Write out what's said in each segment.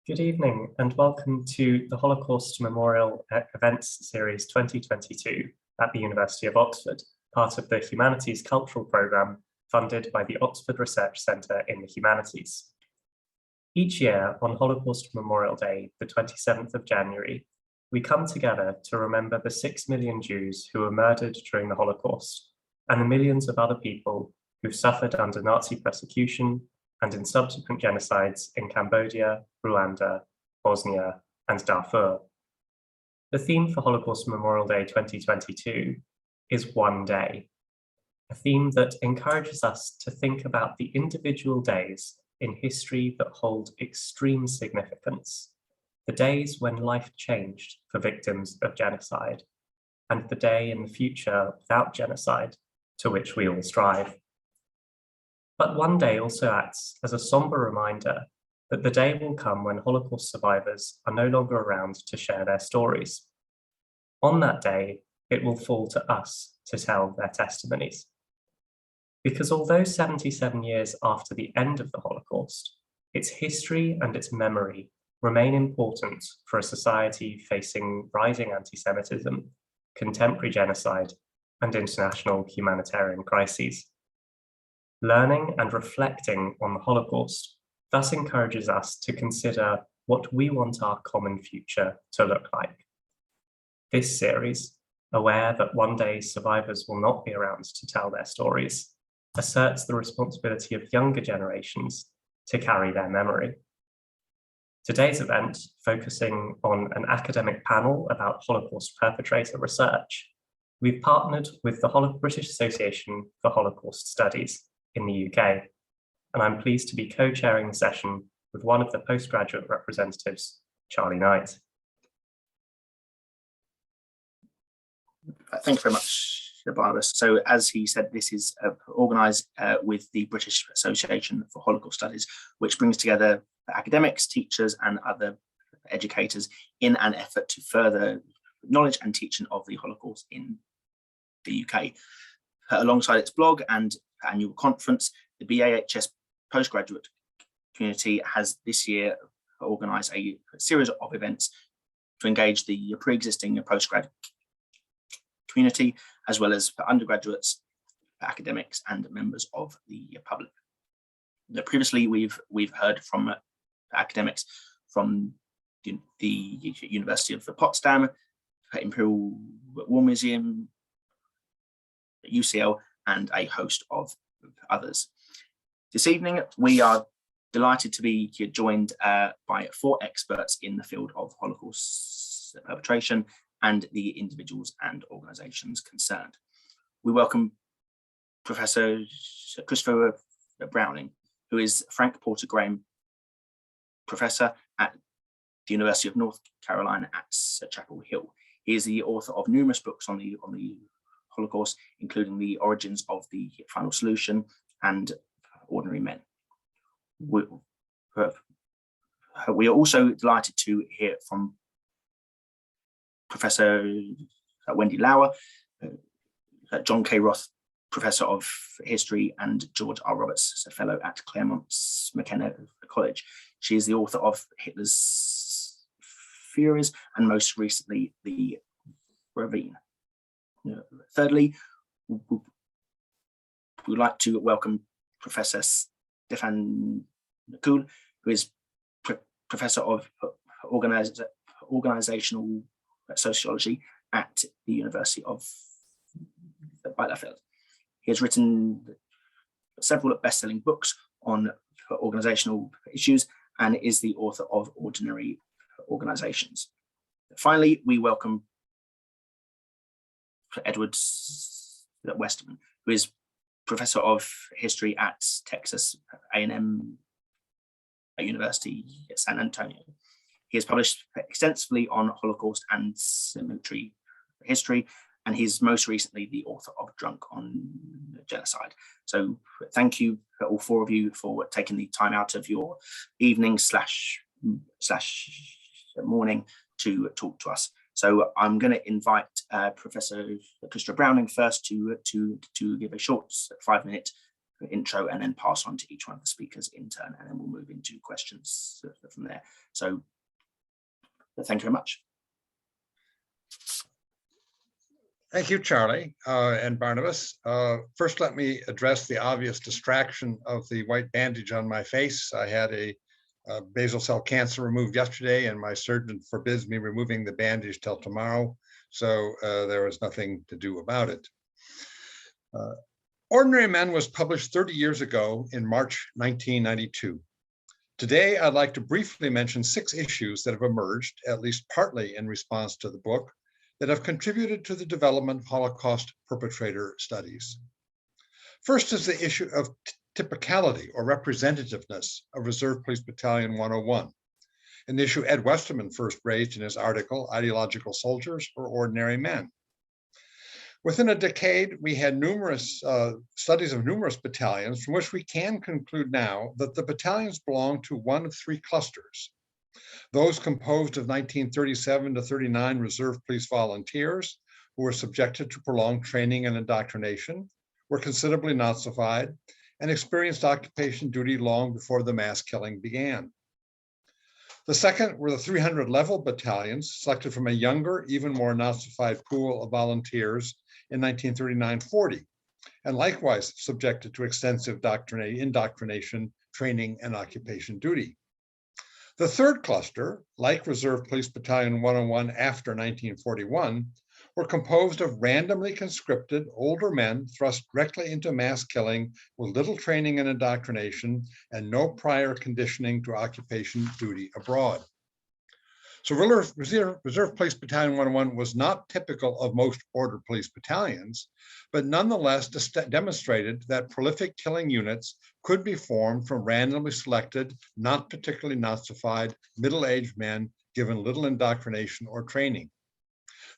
Good evening and welcome to the Holocaust Memorial Events Series 2022 at the University of Oxford, part of the Humanities Cultural Programme funded by the Oxford Research Centre in the Humanities. Each year on Holocaust Memorial Day, the 27th of January, we come together to remember the 6 million Jews who were murdered during the Holocaust and the millions of other people who suffered under Nazi persecution and in subsequent genocides in Cambodia, Rwanda, Bosnia, and Darfur. The theme for Holocaust Memorial Day 2022 is One Day, a theme that encourages us to think about the individual days in history that hold extreme significance, the days when life changed for victims of genocide, and the day in the future without genocide to which we all strive. But one day also acts as a somber reminder that the day will come when Holocaust survivors are no longer around to share their stories. On that day, it will fall to us to tell their testimonies. Because although 77 years after the end of the Holocaust, its history and its memory remain important for a society facing rising anti-Semitism, contemporary genocide, and international humanitarian crises. Learning and reflecting on the Holocaust thus encourages us to consider what we want our common future to look like. This series, aware that one day survivors will not be around to tell their stories, asserts the responsibility of younger generations to carry their memory. Today's event, focusing on an academic panel about Holocaust perpetrator research, we've partnered with the British Association for Holocaust Studies in the UK, and I'm pleased to be co-chairing the session with one of the postgraduate representatives, Charlie Knight. Thank you very much, Barnabas. So as he said, this is organised with the British Association for Holocaust Studies, which brings together academics, teachers and other educators in an effort to further knowledge and teaching of the Holocaust in the UK. Alongside its blog and annual conference, the BAHS postgraduate community has this year organised a series of events to engage the pre-existing postgrad community, as well as for undergraduates, academics and members of the public. Previously, we've heard from academics from the University of Potsdam, Imperial War Museum, UCL, and a host of others. This evening, we are delighted to be joined by 4 experts in the field of Holocaust perpetration and the individuals and organisations concerned. We welcome Professor Christopher Browning, who is Frank Porter Graham Professor at the University of North Carolina at Chapel Hill. He is the author of numerous books on the Holocaust, including The Origins of the Final Solution and Ordinary Men. We are also delighted to hear from Professor Wendy Lauer, John K. Roth Professor of History, and George R. Roberts, a Fellow at Claremont's McKenna College. She is the author of Hitler's Furies and most recently The Ravine. Thirdly, we would like to welcome Professor Stefan Kühl, who is Professor of Organizational Sociology at the University of Bielefeld. He has written several best-selling books on organizational issues and is the author of Ordinary Organizations. Finally, we welcome Edward Westermann, who is Professor of History at Texas A&M University at San Antonio. He has published extensively on Holocaust and military history, and he's most recently the author of Drunk on Genocide. So thank you, all 4 of you, for taking the time out of your evening slash morning to talk to us. So I'm going to invite Professor Christopher Browning first to give a short 5-minute intro and then pass on to each one of the speakers in turn, and then we'll move into questions from there. So thank you very much. Thank you, Charlie and Barnabas. First, let me address the obvious distraction of the white bandage on my face. I had a basal cell cancer removed yesterday, and my surgeon forbids me removing the bandage till tomorrow, so there was nothing to do about it. Ordinary Men was published 30 years ago in March 1992. Today, I'd like to briefly mention 6 issues that have emerged, at least partly in response to the book, that have contributed to the development of Holocaust perpetrator studies. First is the issue of typicality or representativeness of Reserve Police Battalion 101, an issue Ed Westermann first raised in his article, Ideological Soldiers or Ordinary Men. Within a decade, we had numerous studies of numerous battalions from which we can conclude now that the battalions belong to one of 3 clusters. Those composed of 1937 to 39 Reserve Police volunteers who were subjected to prolonged training and indoctrination, were considerably Nazified, and experienced occupation duty long before the mass killing began. The second were the 300 level battalions selected from a younger, even more Nazified pool of volunteers in 1939-40, and likewise subjected to extensive indoctrination, training, and occupation duty. The third cluster, like Reserve Police Battalion 101 after 1941, were composed of randomly conscripted older men thrust directly into mass killing with little training and indoctrination and no prior conditioning to occupation duty abroad. So Reserve Police Battalion 101 was not typical of most border police battalions, but nonetheless demonstrated that prolific killing units could be formed from randomly selected, not particularly Nazified, middle-aged men given little indoctrination or training.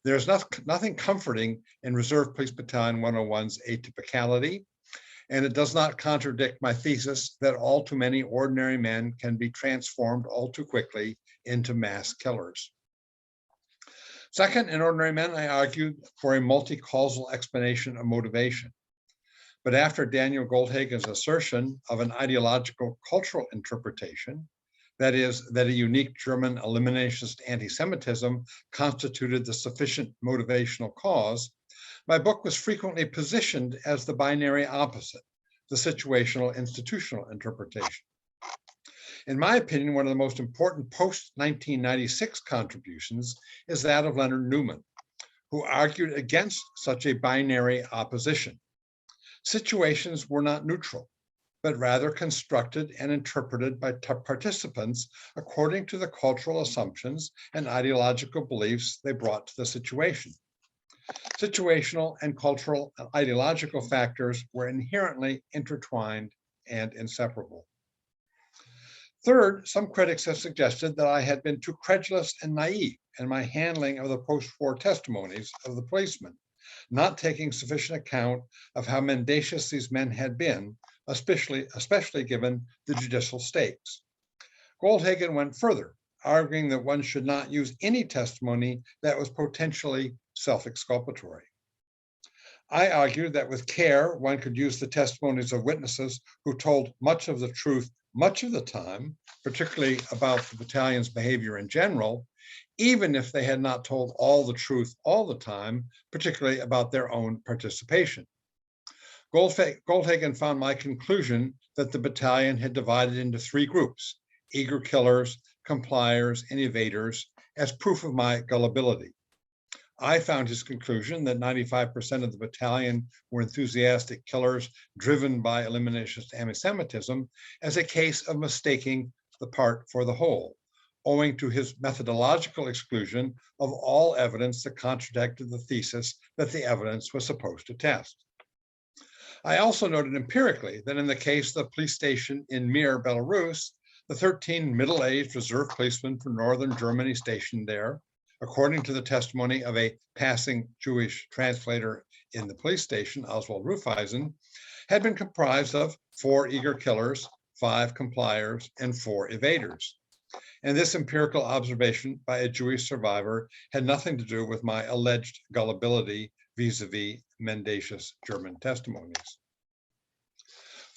There's nothing comforting in Reserve Police Battalion 101's atypicality, and it does not contradict my thesis that all too many ordinary men can be transformed all too quickly into mass killers. Second, in Ordinary Men, I argued for a multi-causal explanation of motivation. But after Daniel Goldhagen's assertion of an ideological cultural interpretation, that is, that a unique German eliminationist anti-Semitism constituted the sufficient motivational cause, my book was frequently positioned as the binary opposite, the situational institutional interpretation. In my opinion, one of the most important post-1996 contributions is that of Leonard Newman, who argued against such a binary opposition. Situations were not neutral, but rather constructed and interpreted by participants according to the cultural assumptions and ideological beliefs they brought to the situation. Situational and cultural and ideological factors were inherently intertwined and inseparable. Third, some critics have suggested that I had been too credulous and naive in my handling of the post-war testimonies of the policemen, not taking sufficient account of how mendacious these men had been, especially given the judicial stakes. Goldhagen went further, arguing that one should not use any testimony that was potentially self-exculpatory. I argued that with care, one could use the testimonies of witnesses who told much of the truth much of the time, particularly about the battalion's behavior in general, even if they had not told all the truth all the time, particularly about their own participation. Goldhagen found my conclusion that the battalion had divided into 3 groups, eager killers, compliers, and evaders, as proof of my gullibility. I found his conclusion that 95% of the battalion were enthusiastic killers driven by eliminationist anti-Semitism as a case of mistaking the part for the whole, owing to his methodological exclusion of all evidence that contradicted the thesis that the evidence was supposed to test. I also noted empirically that in the case of the police station in Mir, Belarus, the 13 middle-aged reserve policemen from northern Germany stationed there, according to the testimony of a passing Jewish translator in the police station, Oswald Rufeisen, had been comprised of 4 eager killers, 5 compliers, and 4 evaders. And this empirical observation by a Jewish survivor had nothing to do with my alleged gullibility vis-a-vis mendacious German testimonies.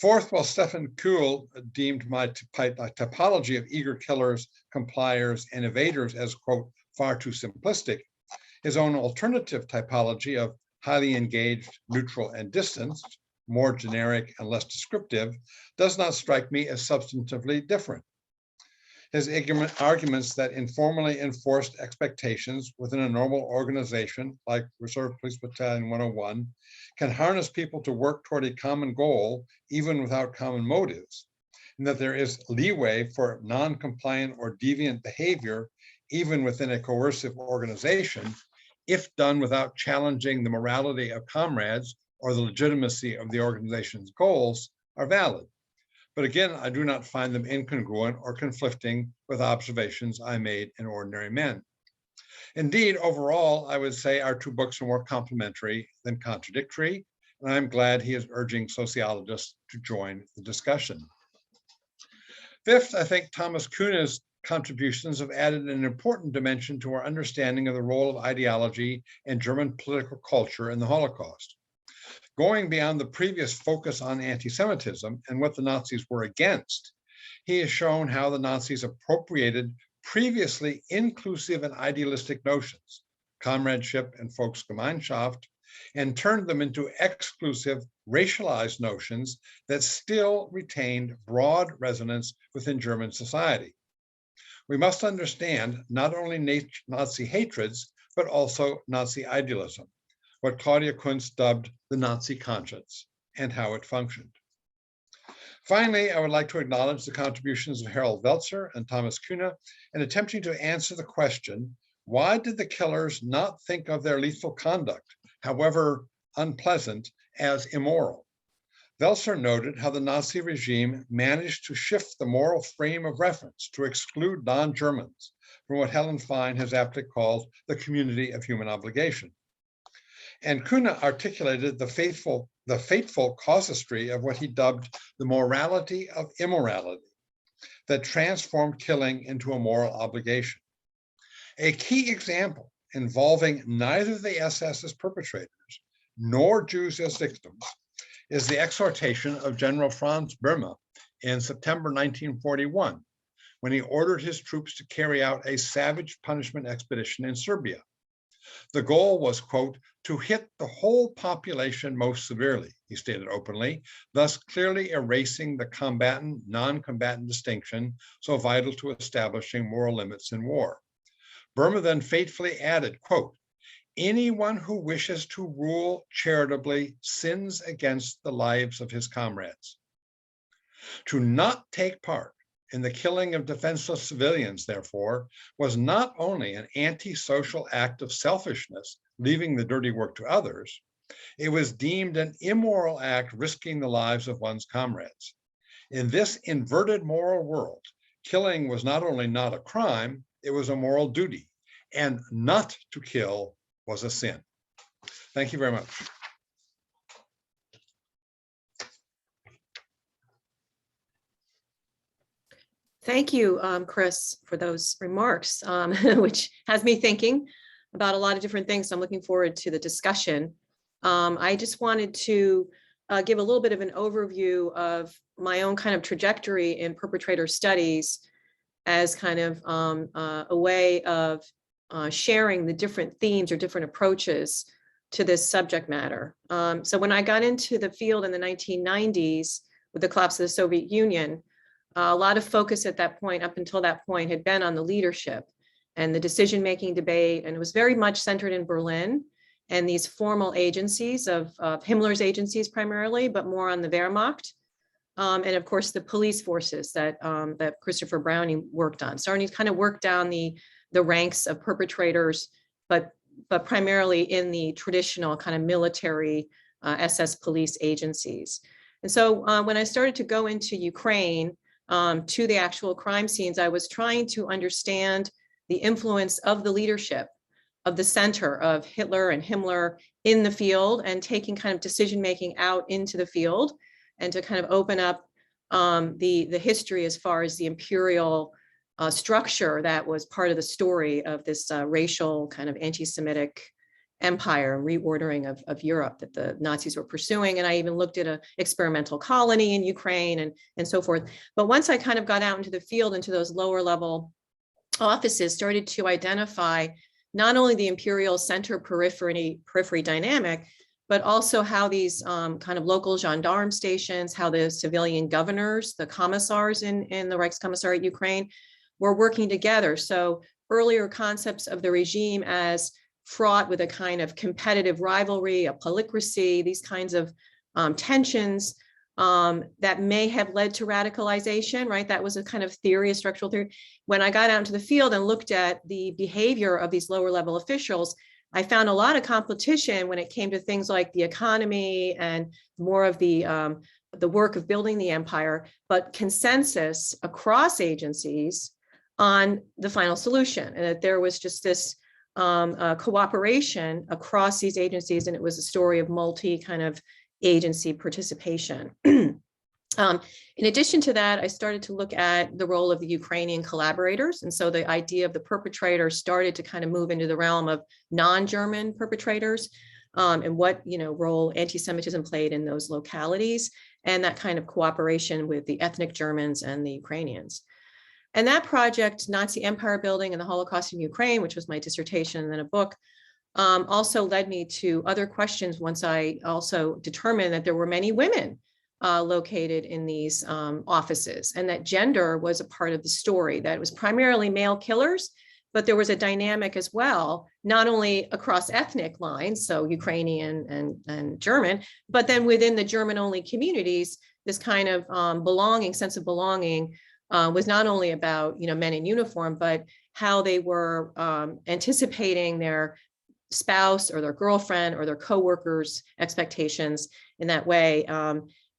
Fourth, while Stefan Kühl deemed my typology of eager killers, compliers, and evaders as, quote, far too simplistic, his own alternative typology of highly engaged, neutral, and distanced, more generic and less descriptive, does not strike me as substantively different. His arguments that informally enforced expectations within a normal organization, like Reserve Police Battalion 101, can harness people to work toward a common goal, even without common motives, and that there is leeway for non-compliant or deviant behavior, even within a coercive organization, if done without challenging the morality of comrades or the legitimacy of the organization's goals, are valid. But again, I do not find them incongruent or conflicting with observations I made in Ordinary Men. Indeed, overall, I would say our two books are more complementary than contradictory, and I'm glad he is urging sociologists to join the discussion. Fifth, I think Thomas Kuhn's contributions have added an important dimension to our understanding of the role of ideology and German political culture in the Holocaust. Going beyond the previous focus on anti-Semitism and what the Nazis were against, he has shown how the Nazis appropriated previously inclusive and idealistic notions, comradeship and Volksgemeinschaft, and turned them into exclusive, racialized notions that still retained broad resonance within German society. We must understand not only Nazi hatreds, but also Nazi idealism, what Claudia Kunz dubbed the Nazi conscience, and how it functioned. Finally, I would like to acknowledge the contributions of Harold Welzer and Thomas Kühne in attempting to answer the question, why did the killers not think of their lethal conduct, however unpleasant, as immoral? Welzer noted how the Nazi regime managed to shift the moral frame of reference to exclude non-Germans from what Helen Fine has aptly called the community of human obligation. And Kühne articulated the fateful casuistry of what he dubbed the morality of immorality that transformed killing into a moral obligation. A key example involving neither the SS as perpetrators nor Jews as victims is the exhortation of General Franz Böhme in September 1941, when he ordered his troops to carry out a savage punishment expedition in Serbia. The goal was, quote, to hit the whole population most severely, he stated openly, thus clearly erasing the combatant, non-combatant distinction so vital to establishing moral limits in war. Böhme then faithfully added, quote, anyone who wishes to rule charitably sins against the lives of his comrades. To not take part in the killing of defenseless civilians, therefore, was not only an anti-social act of selfishness, leaving the dirty work to others, it was deemed an immoral act risking the lives of one's comrades. In this inverted moral world, killing was not only not a crime, it was a moral duty, and not to kill was a sin. Thank you very much. Thank you, Chris, for those remarks, which has me thinking about a lot of different things. I'm looking forward to the discussion. I just wanted to give a little bit of an overview of my own kind of trajectory in perpetrator studies as kind of a way of sharing the different themes or different approaches to this subject matter. So when I got into the field in the 1990s with the collapse of the Soviet Union, a lot of focus at that point, up until that point, had been on the leadership and the decision-making debate, and it was very much centered in Berlin and these formal agencies of Himmler's agencies primarily, but more on the Wehrmacht, and of course the police forces that that Christopher Browning worked on. So he kind of worked down the ranks of perpetrators, but primarily in the traditional kind of military SS police agencies. And so when I started to go into Ukraine, to the actual crime scenes, I was trying to understand the influence of the leadership of the center of Hitler and Himmler in the field and taking kind of decision-making out into the field and to kind of open up the history as far as the imperial structure that was part of the story of this racial kind of anti-Semitic empire and reordering of Europe that the Nazis were pursuing. And I even looked at an experimental colony in Ukraine and so forth. But once I kind of got out into the field, into those lower level offices, started to identify not only the imperial center periphery dynamic, but also how these kind of local gendarme stations, how the civilian governors, the commissars in the Reichskommissariat Ukraine were working together. So earlier concepts of the regime as fraught with a kind of competitive rivalry, a polycracy, these kinds of tensions that may have led to radicalization, right? That was a kind of theory, a structural theory. When I got out into the field and looked at the behavior of these lower level officials, I found a lot of competition when it came to things like the economy and more of the work of building the empire, but consensus across agencies on the final solution, and that there was just this cooperation across these agencies, and it was a story of multi kind of agency participation. In addition to that, I started to look at the role of the Ukrainian collaborators. And so the idea of the perpetrator started to kind of move into the realm of non-German perpetrators and what role anti-Semitism played in those localities, and that kind of cooperation with the ethnic Germans and the Ukrainians. And that project, Nazi Empire Building and the Holocaust in Ukraine, which was my dissertation and then a book, also led me to other questions once I also determined that there were many women located in these offices, and that gender was a part of the story, that it was primarily male killers, but there was a dynamic as well, not only across ethnic lines, so Ukrainian and German, but then within the German-only communities, this kind of sense of belonging was not only about men in uniform, but how they were anticipating their spouse or their girlfriend or their co-workers' expectations in that way.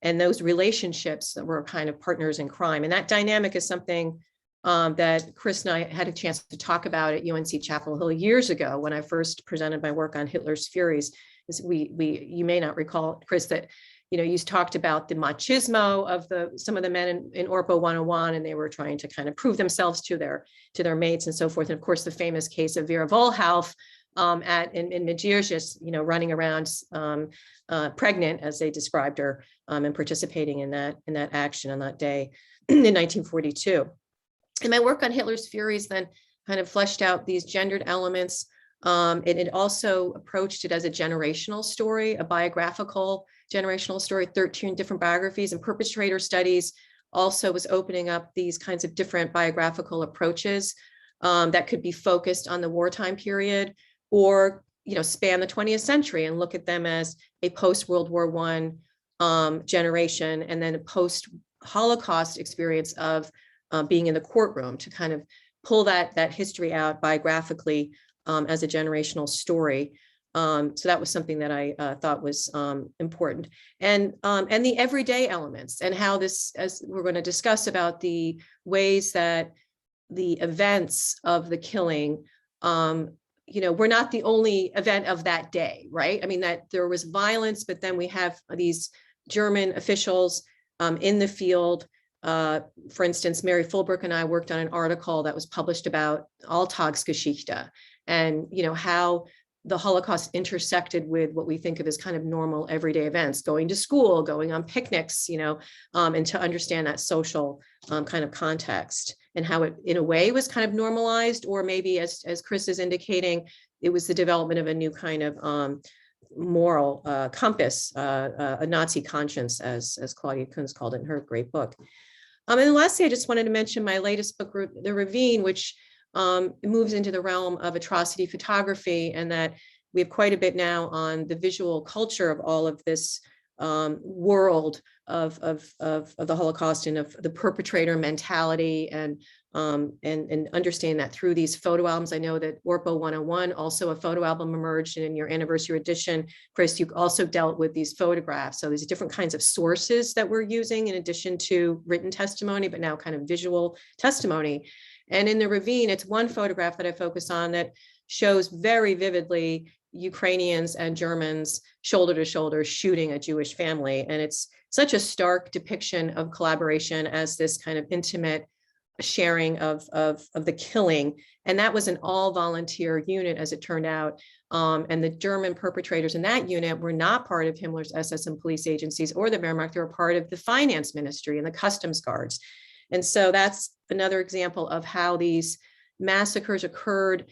And those relationships that were kind of partners in crime. And that dynamic is something that Chris and I had a chance to talk about at UNC Chapel Hill years ago when I first presented my work on Hitler's Furies. You may not recall, Chris, that you talked about the machismo of some of the men in Orpo 101, and they were trying to kind of prove themselves to their mates and so forth. And of course, the famous case of Vera Volhauf in Medjugorje, running around pregnant, as they described her, and participating in that action on that day in 1942. And my work on Hitler's Furies then kind of fleshed out these gendered elements. It also approached it as a generational story, a biographical generational story, 13 different biographies, and perpetrator studies also was opening up these kinds of different biographical approaches that could be focused on the wartime period, or span the 20th century and look at them as a post-World War I generation, and then a post-Holocaust experience of being in the courtroom, to kind of pull that history out biographically as a generational story. So that was something that I thought was important. And the everyday elements, and how this, as we're going to discuss, about the ways that the events of the killing we're not the only event of that day, right? I mean, that there was violence, but then we have these German officials in the field. For instance, Mary Fulbrook and I worked on an article that was published about Alltagsgeschichte, and how the Holocaust intersected with what we think of as kind of normal everyday events, going to school, going on picnics, and to understand that social kind of context, and how it in a way was kind of normalized, or maybe as Chris is indicating, it was the development of a new kind of moral compass, a Nazi conscience, as Claudia Kunz called it in her great book. And then lastly, I just wanted to mention my latest book, The Ravine, which moves into the realm of atrocity photography, and that we have quite a bit now on the visual culture of all of this world of the Holocaust, and of the perpetrator mentality, and understand that through these photo albums. I know that Orpo 101, also a photo album, emerged, and in your anniversary edition, Chris, you also dealt with these photographs. So there's different kinds of sources that we're using in addition to written testimony, but now kind of visual testimony. And in The Ravine, it's one photograph that I focus on that shows very vividly Ukrainians and Germans shoulder to shoulder shooting a Jewish family. And it's such a stark depiction of collaboration as this kind of intimate sharing of the killing. And that was an all volunteer unit, as it turned out. And the German perpetrators in that unit were not part of Himmler's SS and police agencies or the Wehrmacht. They were part of the finance ministry and the customs guards. And so that's another example of how these massacres occurred,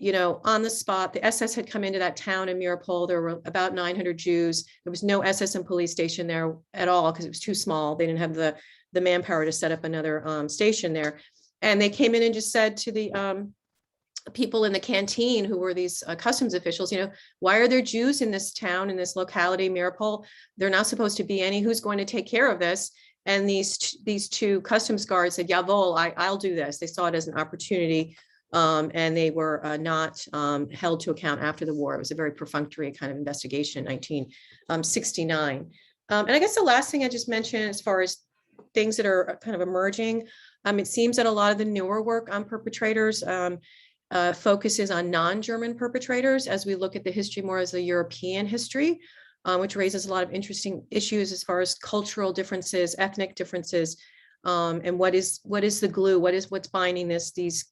on the spot. The SS had come into that town in Mariupol. There were about 900 Jews. There was no SS and police station there at all because it was too small. They didn't have the manpower to set up another station there. And they came in and just said to the people in the canteen, who were these customs officials, why are there Jews in this town, in this locality, Mariupol? They're not supposed to be any. Who's going to take care of this? And these two customs guards said, Jawohl, I'll do this. They saw it as an opportunity, and they were not held to account after the war. It was a very perfunctory kind of investigation in 1969. And I guess the last thing I just mentioned, as far as things that are kind of emerging, it seems that a lot of the newer work on perpetrators focuses on non-German perpetrators, as we look at the history more as a European history, which raises a lot of interesting issues as far as cultural differences, ethnic differences, and what is the glue? What's binding these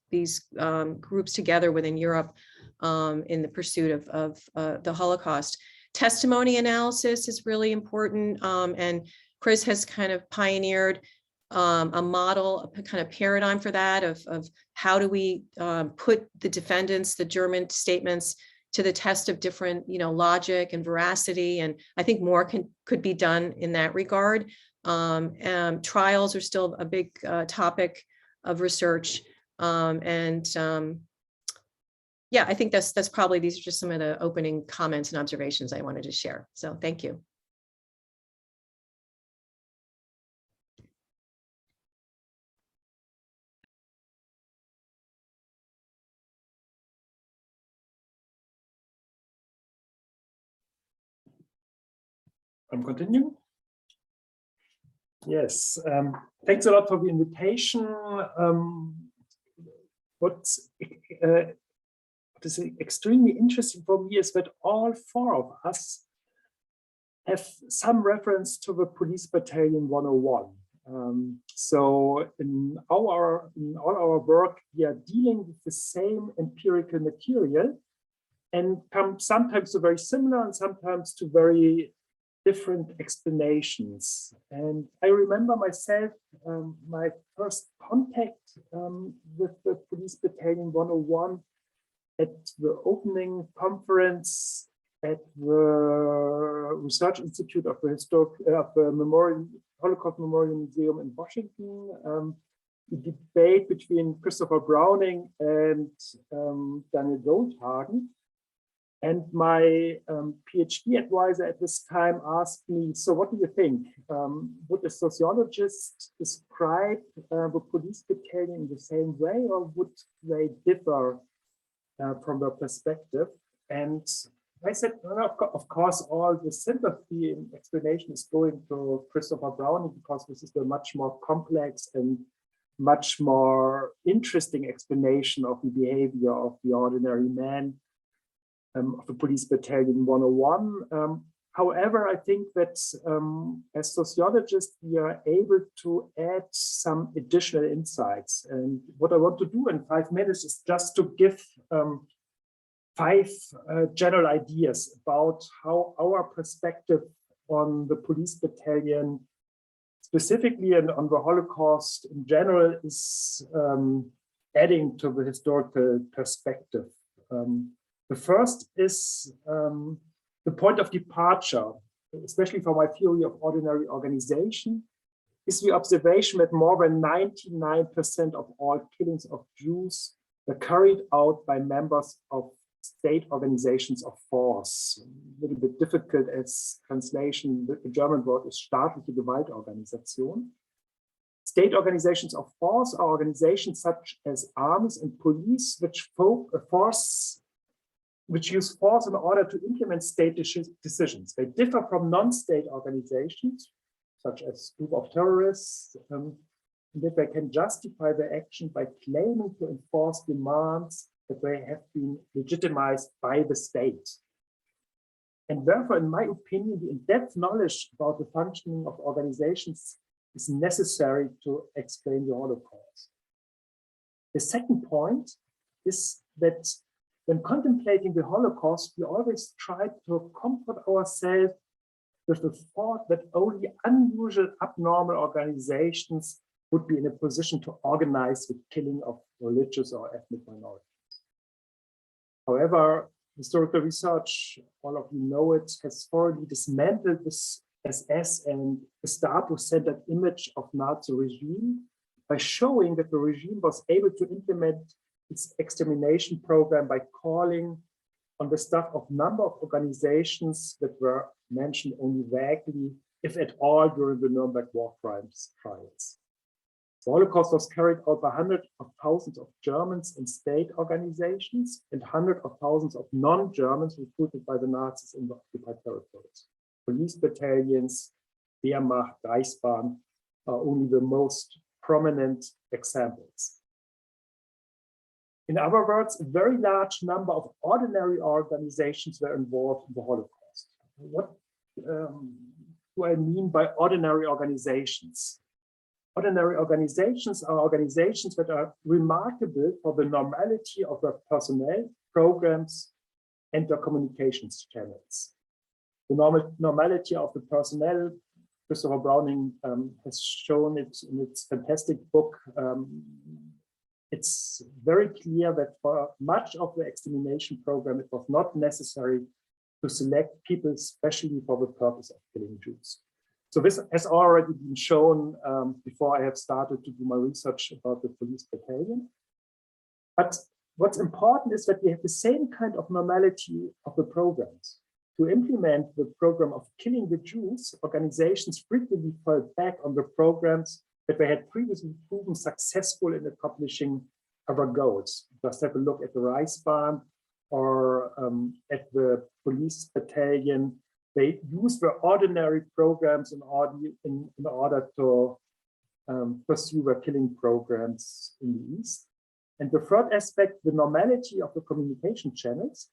groups together within Europe in the pursuit of the Holocaust? Testimony analysis is really important, and Chris has kind of pioneered a model, a kind of paradigm for that of how do we put the defendants, the German statements, to the test of different, logic and veracity. And I think more could be done in that regard. Trials are still a big topic of research. Yeah, I think that's probably, these are just some of the opening comments and observations I wanted to share. So thank you. I'm continuing. Yes, thanks a lot for the invitation. What is extremely interesting for me is that all four of us have some reference to the Police Battalion 101. So in all our work, we are dealing with the same empirical material and come sometimes to very similar and sometimes to very different explanations. And I remember myself, my first contact with the Police Battalion 101 at the opening conference at the Research Institute of the Holocaust Memorial Museum in Washington. The debate between Christopher Browning and Daniel Goldhagen. And my PhD advisor at this time asked me, so what do you think? Would a sociologist describe the police battalion in the same way, or would they differ from their perspective? And I said, well, of course, all the sympathy and explanation is going to Christopher Browning, because this is a much more complex and much more interesting explanation of the behavior of the ordinary man of the Police Battalion 101. However, I think that as sociologists, we are able to add some additional insights. And what I want to do in 5 minutes is just to give 5 general ideas about how our perspective on the police battalion specifically and on the Holocaust in general is adding to the historical perspective. The first is the point of departure, especially for my theory of ordinary organization, is the observation that more than 99% of all killings of Jews were carried out by members of state organizations of force. A little bit difficult as translation, the German word is staatliche Gewaltorganisation. State organizations of force are organizations such as armies and police, which use force in order to implement state decisions. They differ from non-state organizations, such as group of terrorists, and that they can justify their action by claiming to enforce demands that they have been legitimized by the state. And therefore, in my opinion, the in-depth knowledge about the functioning of organizations is necessary to explain the Holocaust. The second point is that when contemplating the Holocaust, we always try to comfort ourselves with the thought that only unusual, abnormal organizations would be in a position to organize the killing of religious or ethnic minorities. However, historical research, all of you know it, has thoroughly dismantled this SS and the status-centered image of Nazi regime by showing that the regime was able to implement its extermination program by calling on the staff of a number of organizations that were mentioned only vaguely, if at all, during the Nuremberg war crimes trials. The Holocaust was carried out by hundreds of thousands of Germans in state organizations and hundreds of thousands of non-Germans recruited by the Nazis in the occupied territories. Police battalions, Wehrmacht, Reichsbahn are only the most prominent examples. In other words, a very large number of ordinary organizations were involved in the Holocaust. What do I mean by ordinary organizations? Ordinary organizations are organizations that are remarkable for the normality of their personnel, programs, and their communications channels. The normality of the personnel, Christopher Browning has shown it in its fantastic book. It's very clear that for much of the extermination program, it was not necessary to select people especially for the purpose of killing Jews. So this has already been shown before I have started to do my research about the police battalion. But what's important is that we have the same kind of normality of the programs. To implement the program of killing the Jews, organizations frequently fall back on the programs that they had previously proven successful in accomplishing other goals. Just have a look at the Reichsbahn or at the police battalion. They use their ordinary programs in order to pursue their killing programs in the East. And the third aspect, the normality of the communication channels.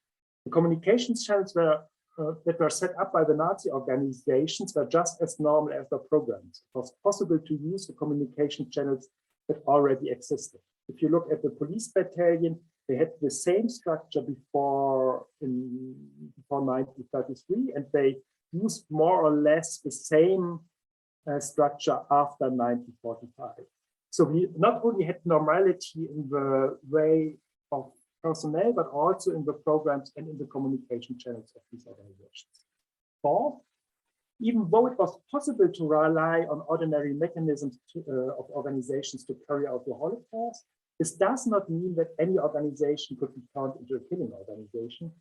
The communications channels that were set up by the Nazi organizations were just as normal as the programs. It was possible to use the communication channels that already existed. If you look at the police battalion, they had the same structure before 1933, and they used more or less the same structure after 1945. So we not only had normality in the way of personnel, but also in the programs and in the communication channels of these organizations. Fourth, even though it was possible to rely on ordinary mechanisms of organizations to carry out the Holocaust, this does not mean that any organization could be turned into a killing organization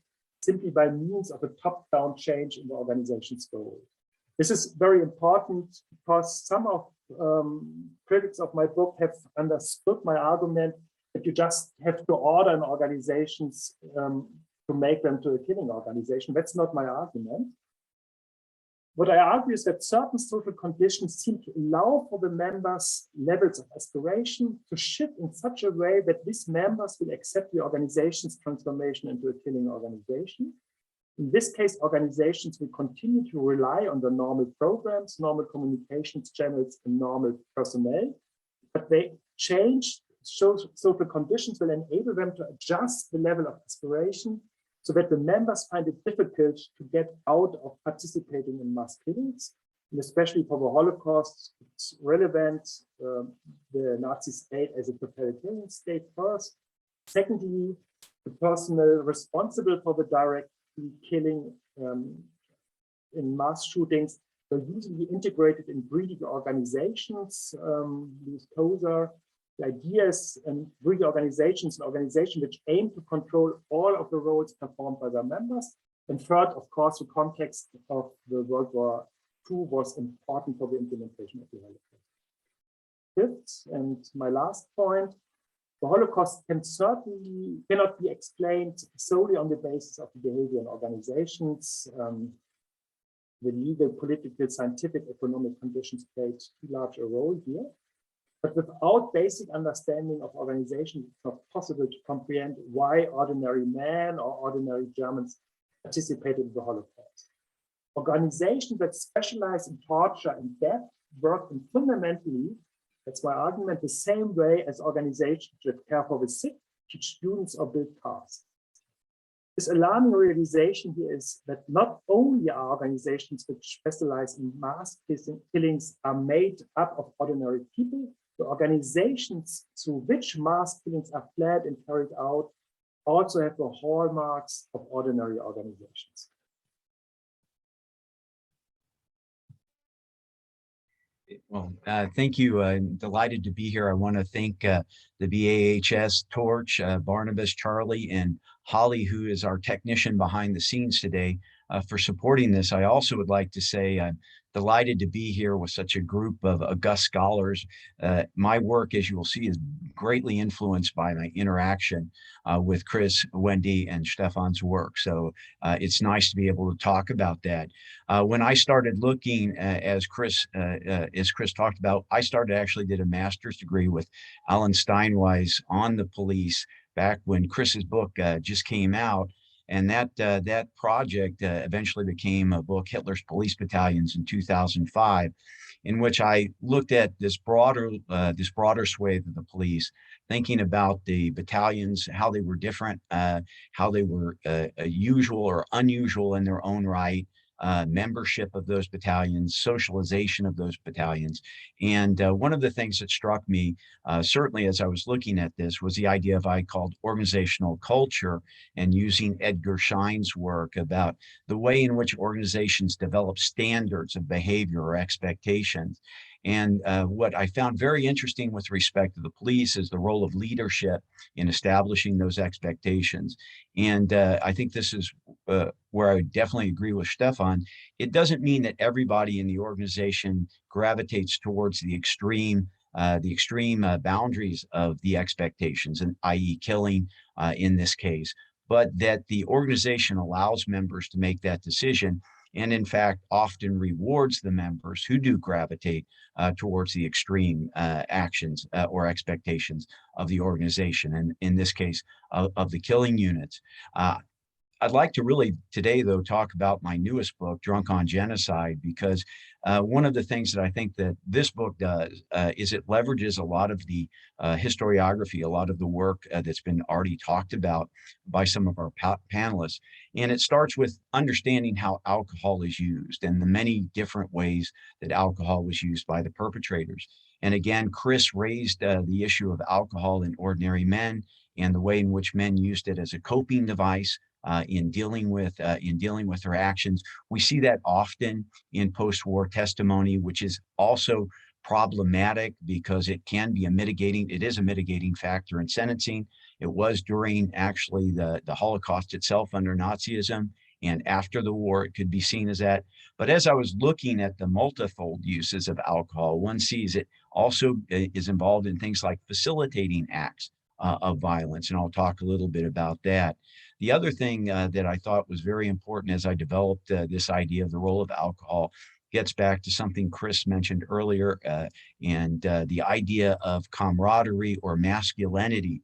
simply by means of a top-down change in the organization's goal. This is very important because some of critics of my book have understood my argument that you just have to order an organizations to make them to a killing organization. That's not my argument. What I argue is that certain social conditions seem to allow for the members' levels of aspiration to shift in such a way that these members will accept the organization's transformation into a killing organization. In this case, organizations will continue to rely on the normal programs, normal communications channels, and normal personnel, but they change. Social conditions will enable them to adjust the level of aspiration so that the members find it difficult to get out of participating in mass killings. And especially for the Holocaust, it's relevant, the Nazi state as a totalitarian state first. Secondly, the personnel responsible for the direct killing in mass shootings were usually integrated in greedy organizations. Louis Koser, the idea is greedy organizations, an organization which aim to control all of the roles performed by their members. And third, of course, the context of the World War II was important for the implementation of the Holocaust. Fifth, and my last point, the Holocaust cannot be explained solely on the basis of the behavior in organizations. The legal, political, scientific, economic conditions played too large a role here. But without basic understanding of organization, it's not possible to comprehend why ordinary men or ordinary Germans participated in the Holocaust. Organizations that specialize in torture and death work in fundamentally That's my argument. The same way as organizations that care for the sick, teach students, or build cars. This alarming realization here is that not only are organizations which specialize in mass killings are made up of ordinary people, the organizations through which mass killings are planned and carried out also have the hallmarks of ordinary organizations. Well, thank you. I'm delighted to be here. I want to thank the BAHS, Torch, Barnabas, Charlie, and Holly, who is our technician behind the scenes today, for supporting this. I also would like to say I'm delighted to be here with such a group of august scholars. My work, as you will see, is greatly influenced by my interaction with Chris, Wendy, and Stefan's work. So it's nice to be able to talk about that. When I started looking, as Chris talked about, I actually did a master's degree with Alan Steinweiss on the police back when Chris's book just came out. And that project eventually became a book, Hitler's Police Battalions, in 2005, in which I looked at this broader swathe of the police, thinking about the battalions, how they were different, how they were usual or unusual in their own right, membership of those battalions, socialization of those battalions. And one of the things that struck me, certainly as I was looking at this, was the idea of I called organizational culture, and using Edgar Schein's work about the way in which organizations develop standards of behavior or expectations. And what I found very interesting with respect to the police is the role of leadership in establishing those expectations. And I think this is where I definitely agree with Stefan. It doesn't mean that everybody in the organization gravitates towards the extreme boundaries of the expectations, and i.e. killing in this case, but that the organization allows members to make that decision, and in fact often rewards the members who do gravitate towards the extreme actions or expectations of the organization, and in this case of the killing units. I'd like to really today, though, talk about my newest book, Drunk on Genocide, because one of the things that I think that this book does is it leverages a lot of the historiography, a lot of the work that's been already talked about by some of our panelists. And it starts with understanding how alcohol is used and the many different ways that alcohol was used by the perpetrators. And again, Chris raised the issue of alcohol in ordinary men and the way in which men used it as a coping device in dealing with their actions. We see that often in post-war testimony, which is also problematic because it is a mitigating factor in sentencing. It was during actually the Holocaust itself under Nazism, and after the war, it could be seen as that. But as I was looking at the multifold uses of alcohol, one sees it also is involved in things like facilitating acts of violence, and I'll talk a little bit about that. The other thing that I thought was very important as I developed this idea of the role of alcohol gets back to something Chris mentioned earlier, and the idea of camaraderie or masculinity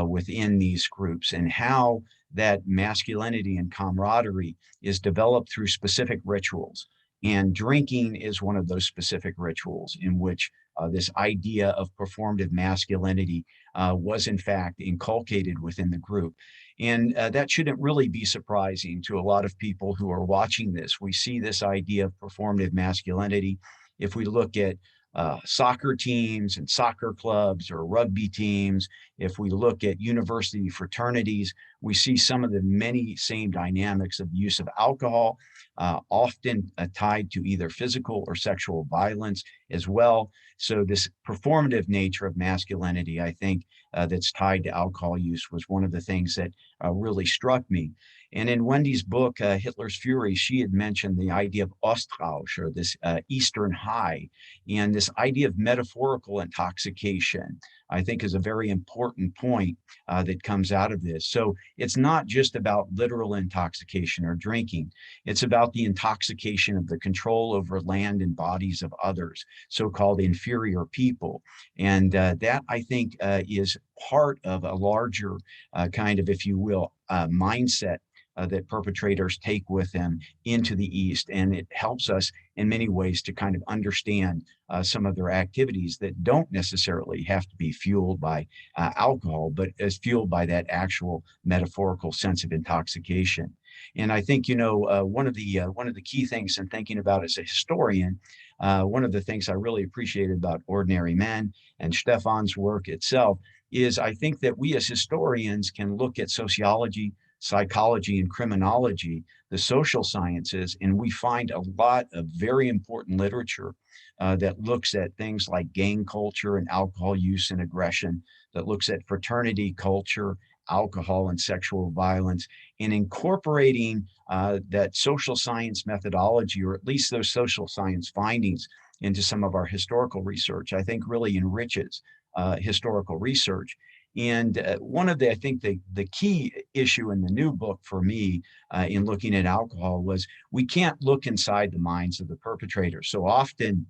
within these groups, and how that masculinity and camaraderie is developed through specific rituals. And drinking is one of those specific rituals in which this idea of performative masculinity was in fact inculcated within the group. And that shouldn't really be surprising to a lot of people who are watching this. We see this idea of performative masculinity. If we look at soccer teams and soccer clubs or rugby teams, if we look at university fraternities, we see some of the many same dynamics of use of alcohol, often tied to either physical or sexual violence as well. So this performative nature of masculinity, I think, that's tied to alcohol use was one of the things that really struck me. And in Wendy's book, Hitler's Fury, she had mentioned the idea of Ostrausch, or this Eastern high, and this idea of metaphorical intoxication, I think, is a very important point that comes out of this. So it's not just about literal intoxication or drinking. It's about the intoxication of the control over land and bodies of others, so-called inferior people. And that, I think, is part of a larger kind of, if you will, mindset that perpetrators take with them into the East. And it helps us in many ways to kind of understand some of their activities that don't necessarily have to be fueled by alcohol, but is fueled by that actual metaphorical sense of intoxication. And I think, one of the key things in thinking about as a historian, one of the things I really appreciated about Ordinary Men and Stefan's work itself is I think that we as historians can look at sociology, psychology, and criminology, the social sciences, and we find a lot of very important literature that looks at things like gang culture and alcohol use and aggression, that looks at fraternity culture, alcohol and sexual violence, and incorporating that social science methodology, or at least those social science findings, into some of our historical research, I think really enriches historical research. And one of I think the key issue in the new book for me in looking at alcohol was we can't look inside the minds of the perpetrators. So often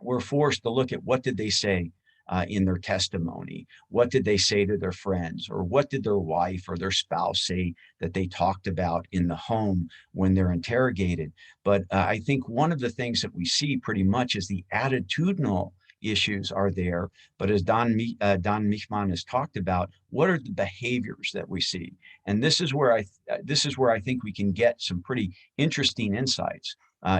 we're forced to look at what did they say in their testimony? What did they say to their friends? Or what did their wife or their spouse say that they talked about in the home when they're interrogated? But I think one of the things that we see pretty much is the attitudinal issues are there. But as Don Michman has talked about, what are the behaviors that we see? And this is where I think we can get some pretty interesting insights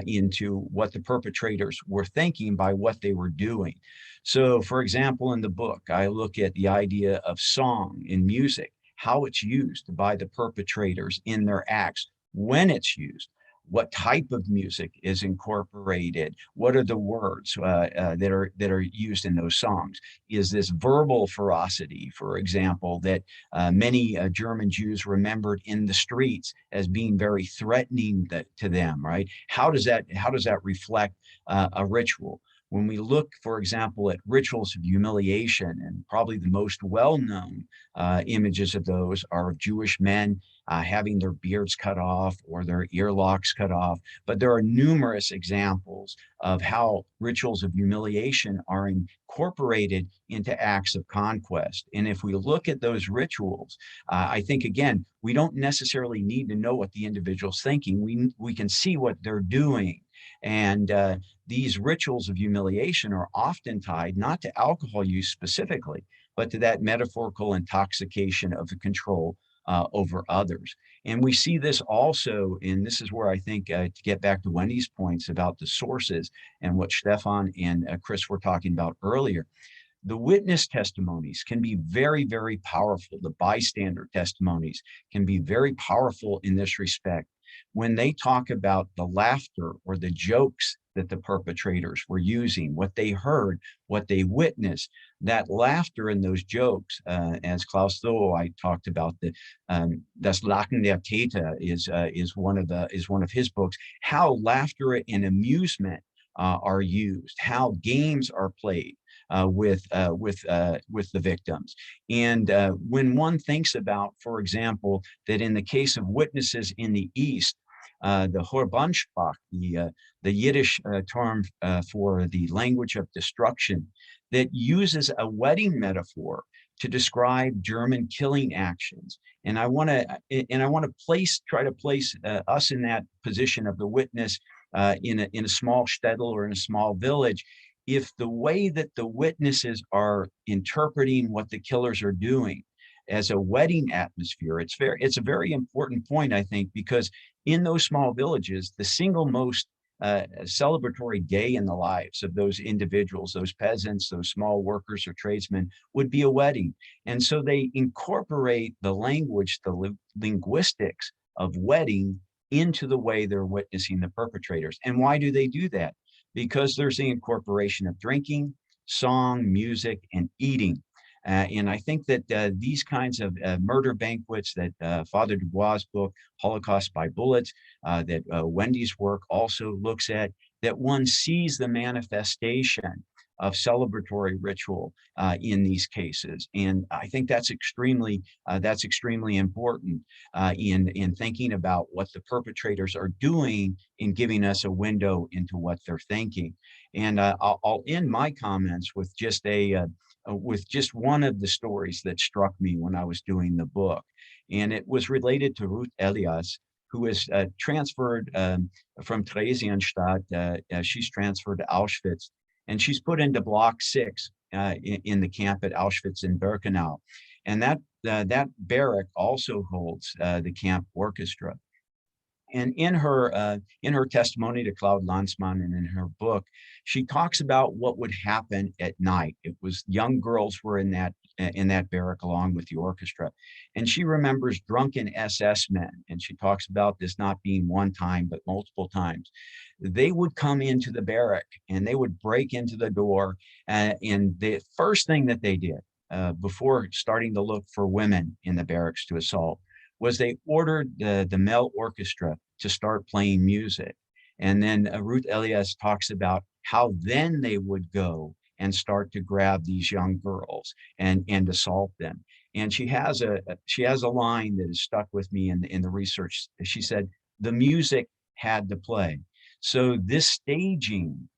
into what the perpetrators were thinking by what they were doing. So, for example, in the book, I look at the idea of song and music, how it's used by the perpetrators in their acts, when it's used, what type of music is incorporated, what are the words that are used in those songs. Is this verbal ferocity, for example, that many German Jews remembered in the streets as being very threatening to them, right? How does that reflect a ritual? When we look, for example, at rituals of humiliation, and probably the most well-known images of those are of Jewish men having their beards cut off or their earlocks cut off. But there are numerous examples of how rituals of humiliation are incorporated into acts of conquest. And if we look at those rituals, I think, again, we don't necessarily need to know what the individual's thinking. We can see what they're doing. And these rituals of humiliation are often tied not to alcohol use specifically, but to that metaphorical intoxication of the control over others. And we see this also, and this is where I think, to get back to Wendy's points about the sources and what Stefan and Chris were talking about earlier, the witness testimonies can be very, very powerful. The bystander testimonies can be very powerful in this respect. When they talk about the laughter or the jokes that the perpetrators were using, what they heard, what they witnessed, that laughter and those jokes, as Klaus I talked about, Das Lachen der Täter is one of his books, how laughter and amusement are used, how games are played with the victims. And when one thinks about, for example, that in the case of witnesses in the East, the Horbansprach, the Yiddish term for the language of destruction, that uses a wedding metaphor to describe German killing actions. And I want to try to place us in that position of the witness in a small shtetl or in a small village. If the way that the witnesses are interpreting what the killers are doing as a wedding atmosphere, it's a very important point, I think, because in those small villages, the single most celebratory day in the lives of those individuals, those peasants, those small workers or tradesmen, would be a wedding. And so they incorporate the language, the linguistics of wedding into the way they're witnessing the perpetrators. And why do they do that? Because there's the incorporation of drinking, song, music, and eating. And I think that these kinds of murder banquets that Father Dubois' book, Holocaust by Bullets, that Wendy's work also looks at, that one sees the manifestation of celebratory ritual in these cases. And I think that's extremely important in thinking about what the perpetrators are doing in giving us a window into what they're thinking. And I'll end my comments with just one of the stories that struck me when I was doing the book. And it was related to Ruth Elias, who was transferred from Theresienstadt. She's transferred to Auschwitz, and she's put into Block 6 in the camp at Auschwitz in Birkenau. And that barrack also holds the camp orchestra. And in her testimony to Claude Lanzmann and in her book, she talks about what would happen at night. It was young girls were in that barrack along with the orchestra. And she remembers drunken SS men. And she talks about this not being one time, but multiple times. They would come into the barrack and they would break into the door. And the first thing that they did before starting to look for women in the barracks to assault was they ordered the male orchestra to start playing music. And then Ruth Elias talks about how then they would go and start to grab these young girls and assault them. And she has a line that has stuck with me in the research. She said, the music had to play. So this staging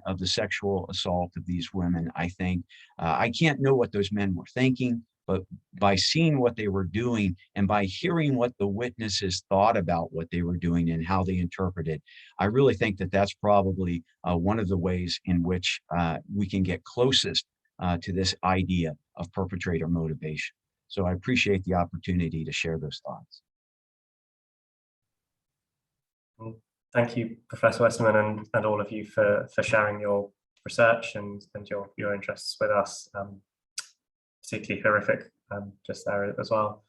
of the sexual assault of these women, I think, I can't know what those men were thinking, but by seeing what they were doing and by hearing what the witnesses thought about what they were doing and how they interpreted, I really think that that's probably one of the ways in which we can get closest to this idea of perpetrator motivation. So I appreciate the opportunity to share those thoughts. Thank you, Professor Westermann, and all of you for sharing your research and your interests with us. Particularly horrific just there as well.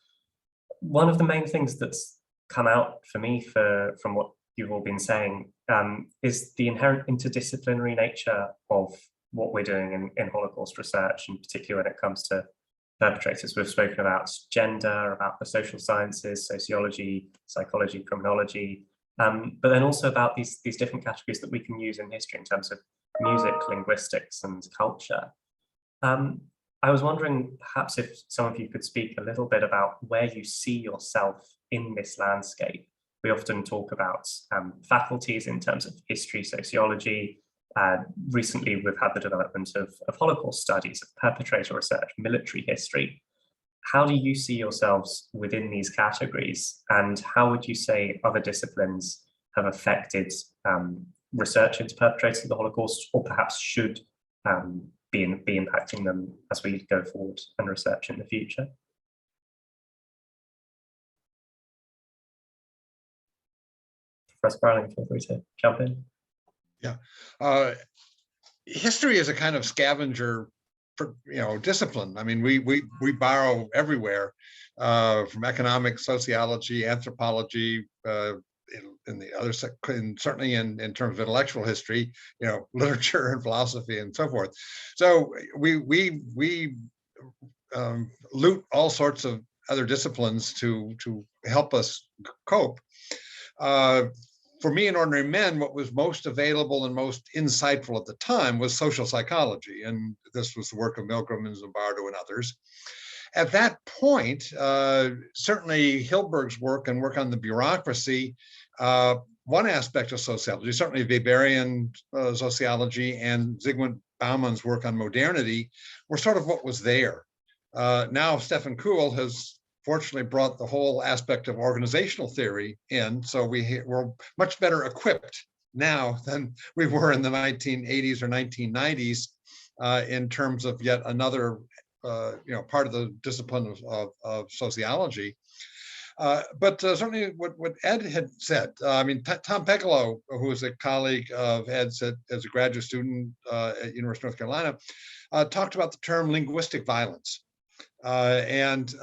One of the main things that's come out for me from what you've all been saying is the inherent interdisciplinary nature of what we're doing in Holocaust research, and particularly when it comes to perpetrators. We've spoken about gender, about the social sciences, sociology, psychology, criminology, but then also about these different categories that we can use in history in terms of music, linguistics, and culture. I was wondering perhaps if some of you could speak a little bit about where you see yourself in this landscape. We often talk about faculties in terms of history, sociology. Recently, we've had the development of Holocaust studies, of perpetrator research, military history. How do you see yourselves within these categories, and how would you say other disciplines have affected research into perpetrators of the Holocaust, or perhaps should be impacting them as we go forward and research in the future? Professor Barnabas, feel free to jump in. Yeah, history is a kind of scavenger, discipline. I mean, we borrow everywhere from economics, sociology, anthropology, in the other, certainly in terms of intellectual history, literature and philosophy and so forth. So we loot all sorts of other disciplines to help us cope. For me and ordinary men, what was most available and most insightful at the time was social psychology, and this was the work of Milgram and Zimbardo and others. At that point, certainly Hilberg's work and work on the bureaucracy, one aspect of sociology, certainly Weberian sociology and Zygmunt Baumann's work on modernity were sort of what was there. Now Stefan Kühl has fortunately brought the whole aspect of organizational theory in, so we're much better equipped now than we were in the 1980s or 1990s in terms of yet another part of the discipline of sociology. But certainly what Ed had said, Tom Pegelow, who was a colleague of Ed's as a graduate student at University of North Carolina, talked about the term linguistic violence. And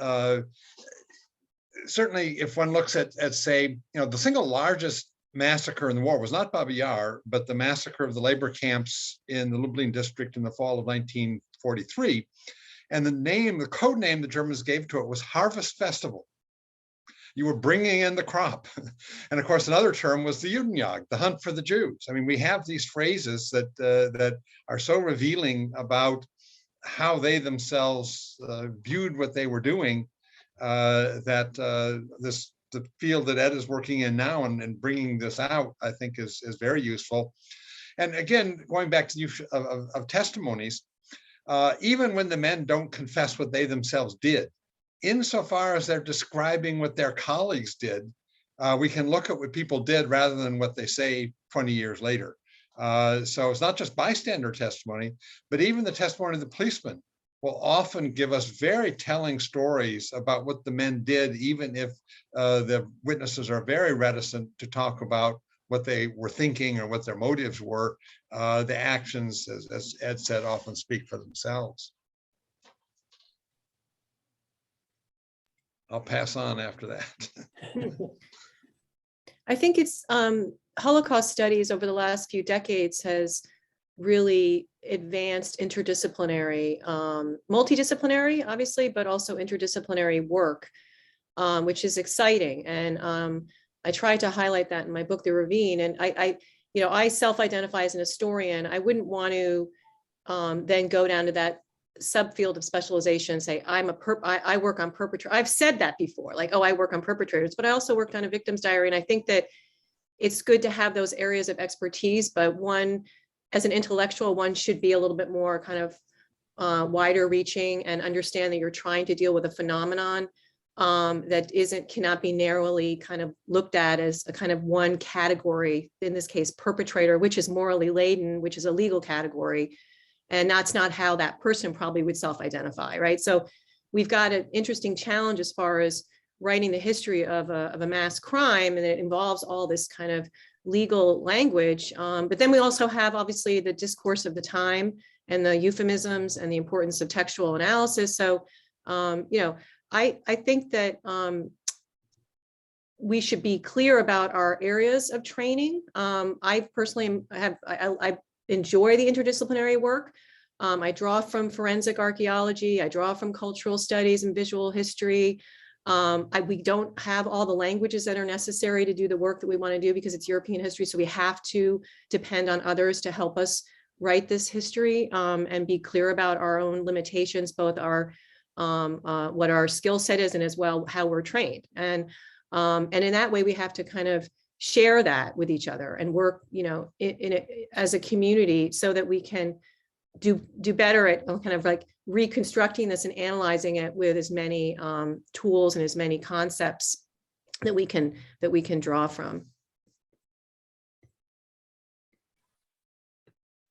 certainly if one looks at say, the single largest massacre in the war was not Babi Yar, but the massacre of the labor camps in the Lublin district in the fall of 1943. And the code name the Germans gave to it was Harvest Festival. You were bringing in the crop. And of course, another term was the Judenjagd, the hunt for the Jews. I mean, we have these phrases that are so revealing about how they themselves viewed what they were doing, that the field that Ed is working in now and bringing this out, I think is very useful. And again, going back to the use of testimonies, even when the men don't confess what they themselves did, insofar as they're describing what their colleagues did, we can look at what people did rather than what they say 20 years later. So it's not just bystander testimony, but even the testimony of the policeman will often give us very telling stories about what the men did, even if the witnesses are very reticent to talk about what they were thinking or what their motives were. The actions, as Ed said, often speak for themselves. I'll pass on after that. I think it's Holocaust studies over the last few decades has really advanced interdisciplinary, multidisciplinary, obviously, but also interdisciplinary work, which is exciting. And I tried to highlight that in my book, The Ravine. And I self-identify as an historian. I wouldn't want to then go down to that subfield of specialization and say, I work on perpetrators. I've said that before, like, oh, I work on perpetrators, but I also worked on a victim's diary. And I think that it's good to have those areas of expertise, but one, as an intellectual, one should be a little bit more kind of wider reaching and understand that you're trying to deal with a phenomenon that cannot be narrowly kind of looked at as a kind of one category, in this case, perpetrator, which is morally laden, which is a legal category. And that's not how that person probably would self-identify, right? So we've got an interesting challenge as far as writing the history of a mass crime, and it involves all this kind of legal language. But then we also have, obviously, the discourse of the time and the euphemisms and the importance of textual analysis. So, I think that we should be clear about our areas of training. I personally I enjoy the interdisciplinary work. I draw from forensic archaeology. I draw from cultural studies and visual history. We don't have all the languages that are necessary to do the work that we want to do because it's European history. So we have to depend on others to help us write this history and be clear about our own limitations, both our what our skill set is and as well how we're trained. And in that way, we have to kind of share that with each other and work, as a community so that we can do better at kind of like reconstructing this and analyzing it with as many tools and as many concepts that we can draw from.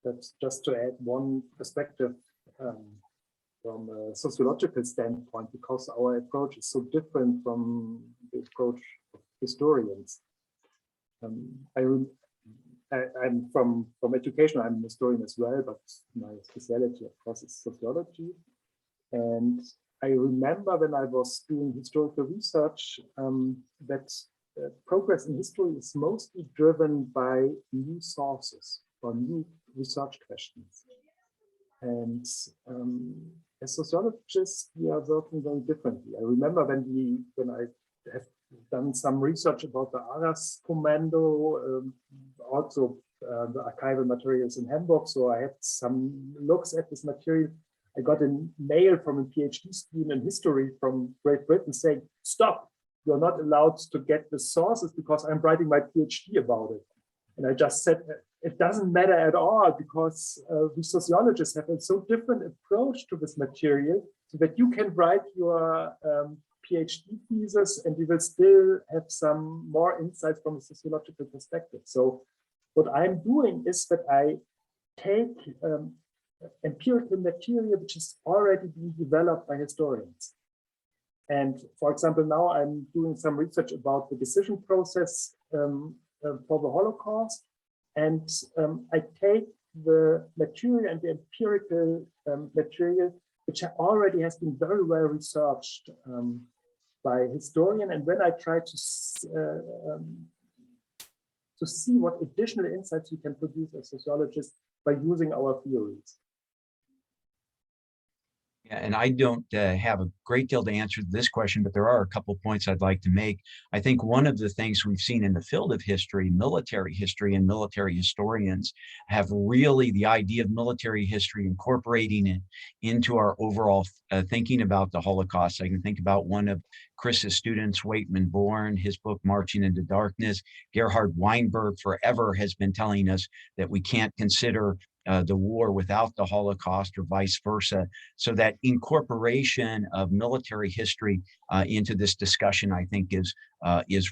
That's just to add one perspective from a sociological standpoint, because our approach is so different from the approach of historians. I'm from education, I'm a historian as well, but my specialty, of course, is sociology. And I remember when I was doing historical research that progress in history is mostly driven by new sources or new research questions. And as sociologists, we are working very differently. I remember when I have done some research about the Arras Commando, also the archival materials in Hamburg. So I had some looks at this material. I got a mail from a PhD student in history from Great Britain saying, stop, you're not allowed to get the sources because I'm writing my PhD about it. And I just said, it doesn't matter at all because we sociologists have a so different approach to this material so that you can write your PhD thesis and you will still have some more insights from a sociological perspective. So what I'm doing is that I take empirical material which is already being developed by historians. And for example, now I'm doing some research about the decision process for the Holocaust. And I take the material and the empirical material, which already has been very well researched by historians. And when I try to see what additional insights we can produce as sociologists by using our theories. Yeah, and I don't have a great deal to answer this question, but there are a couple of points I'd like to make. I think one of the things we've seen in the field of history, military history and military historians have really the idea of military history, incorporating it into our overall thinking about the Holocaust. I can think about one of Chris's students, Waitman Bourne, his book, Marching into Darkness. Gerhard Weinberg forever has been telling us that we can't consider the war without the Holocaust or vice versa. So that incorporation of military history into this discussion, I think, is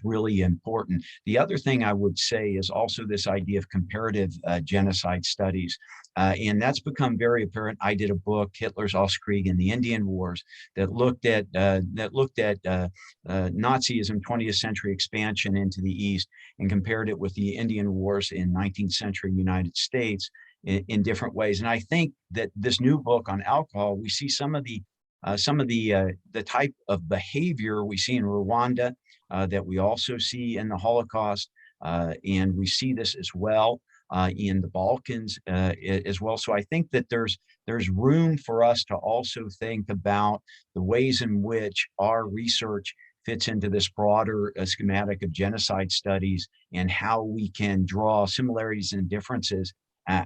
really important. The other thing I would say is also this idea of comparative genocide studies. And that's become very apparent. I did a book, Hitler's Ostkrieg and the Indian Wars, that looked at Nazism, 20th century expansion into the East, and compared it with the Indian Wars in 19th century United States in different ways. And I think that this new book on alcohol, we see some of the type of behavior we see in Rwanda that we also see in the Holocaust, and we see this as well in the Balkans as well. So I think that there's room for us to also think about the ways in which our research fits into this broader schematic of genocide studies, and how we can draw similarities and differences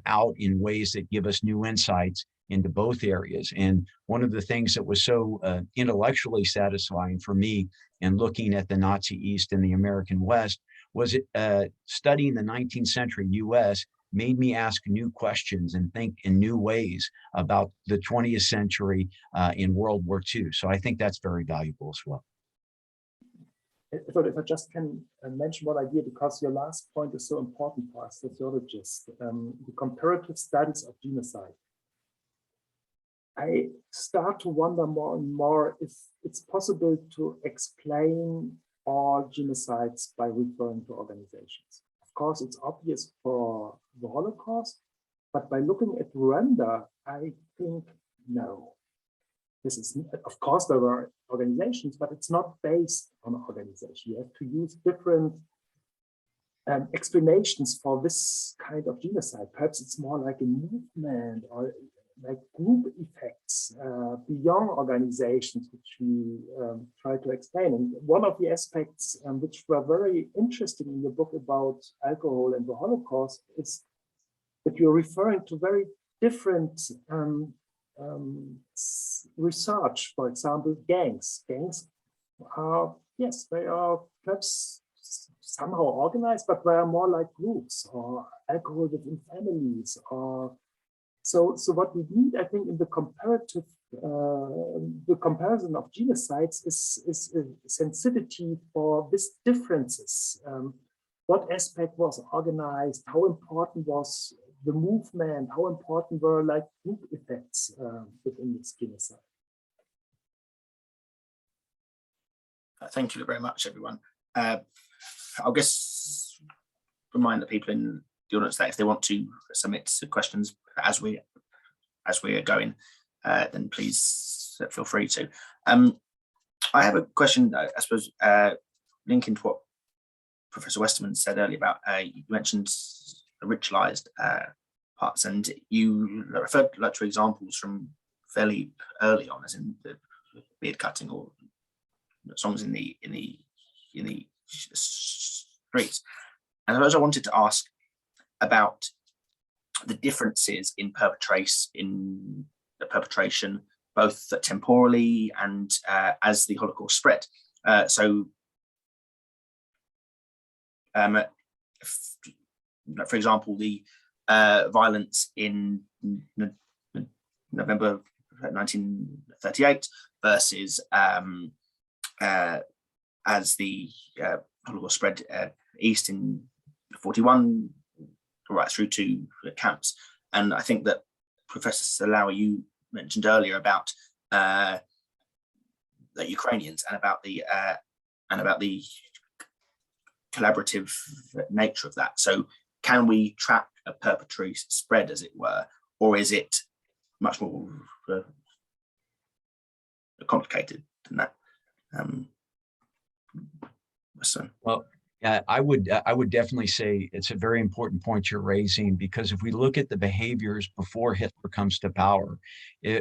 out in ways that give us new insights into both areas. And one of the things that was so intellectually satisfying for me in looking at the Nazi East and the American West was studying the 19th century US made me ask new questions and think in new ways about the 20th century in World War II. So I think that's very valuable as well. If I just can mention one idea, because your last point is so important for us sociologists, the comparative studies of genocide. I start to wonder more and more if it's possible to explain all genocides by referring to organizations. Of course, it's obvious for the Holocaust, but by looking at Rwanda, I think no. This is, of course, there were organizations, but it's not based on organization. You have to use different explanations for this kind of genocide. Perhaps it's more like a movement or like group effects beyond organizations, which we try to explain. And one of the aspects which were very interesting in the book about alcohol and the Holocaust is that you're referring to very different research. For example, gangs. Gangs are, yes, they are perhaps somehow organized, but they are more like groups, or alcohol within families, or so what we need, I think, in the comparative, the comparison of genocides is a sensitivity for these differences. What aspect was organized? How important was the movement? How important were like group effects within this genocide? Thank you very much, everyone. I'll just remind the people in the audience that if they want to submit questions as we are going, then please feel free to. I have a question, I suppose, linking to what Professor Westermann said earlier about, you mentioned ritualized parts, and you referred to examples from fairly early on, as in the beard cutting or songs in the streets. And I wanted to ask about the differences in the perpetration, both temporally and as the Holocaust spread. For example, the violence in November 1938 versus as the Holocaust spread east in 41, right through to camps. And I think that Professor Lauer, you mentioned earlier about the Ukrainians and about the collaborative nature of that. So can we track a perpetratory spread, as it were, or is it much more complicated than that? Well, I would definitely say it's a very important point you're raising, because if we look at the behaviors before Hitler comes to power,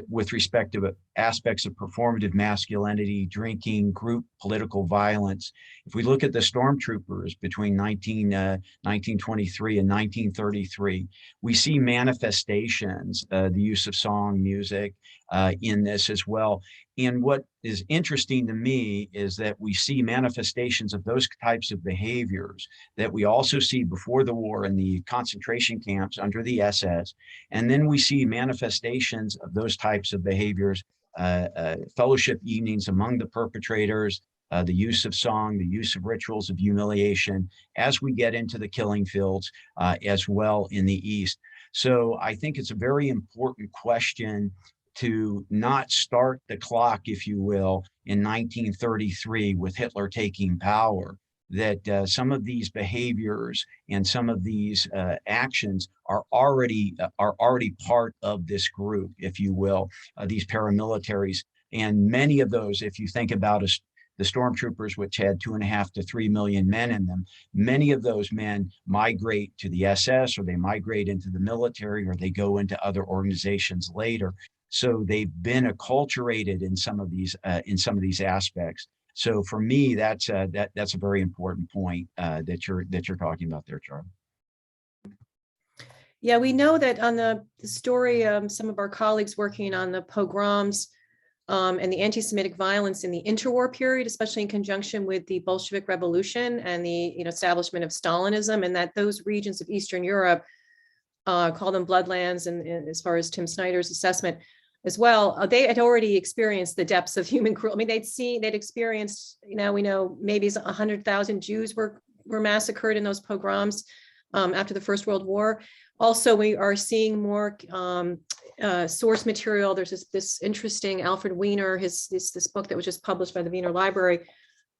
with respect to aspects of performative masculinity, drinking, group political violence. If we look at the stormtroopers between 1923 and 1933, we see manifestations, the use of song, music in this as well. And what is interesting to me is that we see manifestations of those types of behaviors that we also see before the war in the concentration camps under the SS. And then we see manifestations of those types of behaviors, fellowship evenings among the perpetrators, the use of song, the use of rituals of humiliation as we get into the killing fields as well in the East. So I think it's a very important question to not start the clock, if you will, in 1933 with Hitler taking power, that some of these behaviors and some of these actions are already part of this group, if you will, these paramilitaries. And many of those, if you think about the stormtroopers, which had 2.5 to 3 million men in them, many of those men migrate to the SS, or they migrate into the military, or they go into other organizations later. So they've been acculturated in some of these aspects. So for me, that's a very important point that you're talking about there, Charlie. Yeah, we know that on the story, some of our colleagues working on the pogroms and the anti-Semitic violence in the interwar period, especially in conjunction with the Bolshevik Revolution and the establishment of Stalinism, and that those regions of Eastern Europe, call them bloodlands, and as far as Tim Snyder's assessment as well, they had already experienced the depths of human cruelty. I mean, they'd experienced, we know maybe 100,000 Jews were massacred in those pogroms after the First World War. Also, we are seeing more source material. There's this interesting Alfred Wiener, this book that was just published by the Wiener Library,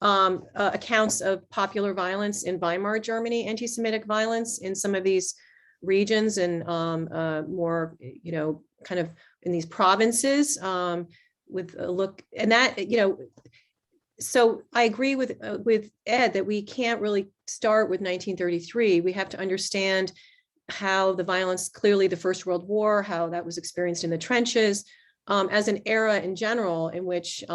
accounts of popular violence in Weimar Germany, anti-Semitic violence in some of these regions, and more, kind of in these provinces, with a look, and that, so I agree with Ed that we can't really start with 1933. We have to understand how the violence, clearly the First World War, how that was experienced in the trenches, as an era in general in which it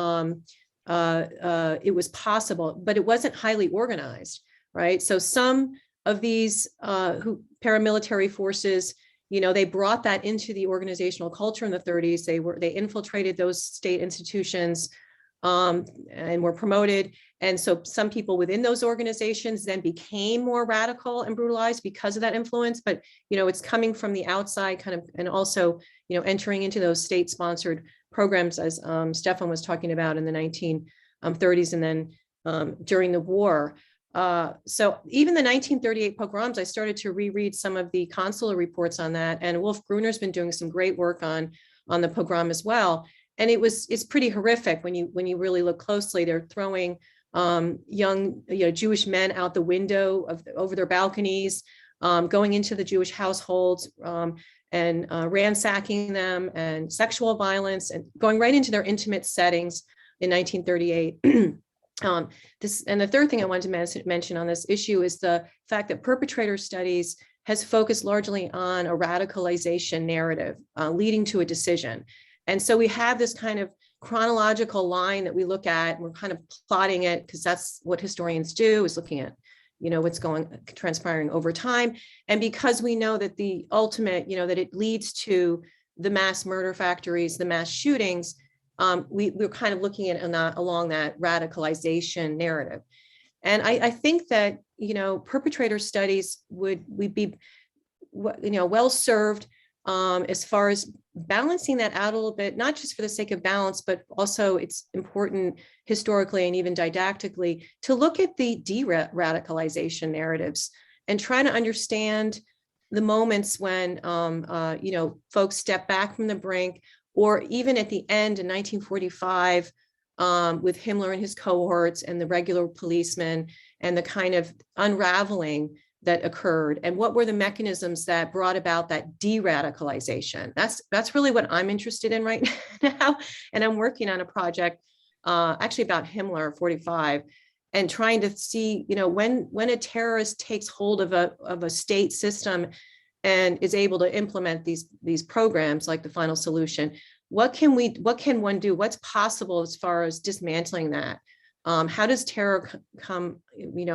was possible, but it wasn't highly organized, right? So some of these paramilitary forces, they brought that into the organizational culture in the 30s. They infiltrated those state institutions and were promoted. And so some people within those organizations then became more radical and brutalized because of that influence. But, it's coming from the outside kind of, and also, entering into those state-sponsored programs, as Stefan was talking about in the 1930s and then during the war. So even the 1938 pogroms, I started to reread some of the consular reports on that, and Wolf Gruner's been doing some great work on the pogrom as well. And it's pretty horrific when you really look closely. They're throwing young Jewish men out the window over their balconies, going into the Jewish households, and ransacking them, and sexual violence, and going right into their intimate settings in 1938. And the third thing I wanted to mention on this issue is the fact that perpetrator studies has focused largely on a radicalization narrative leading to a decision. And so we have this kind of chronological line that we look at, and we're kind of plotting it, because that's what historians do, is looking at, what's transpiring over time. And because we know that the ultimate, that it leads to the mass murder factories, the mass shootings, we're kind of looking at along that radicalization narrative. And I think that, perpetrator studies would be, well served as far as balancing that out a little bit, not just for the sake of balance, but also it's important historically and even didactically to look at the de-radicalization narratives and try to understand the moments when, folks step back from the brink, or even at the end in 1945, with Himmler and his cohorts and the regular policemen, and the kind of unraveling that occurred, and what were the mechanisms that brought about that de-radicalization. That's really what I'm interested in right now. And I'm working on a project actually about Himmler 45, and trying to see, when a terrorist takes hold of a state system and is able to implement these programs like the Final Solution, what can one do? What's possible as far as dismantling that? How does terror come,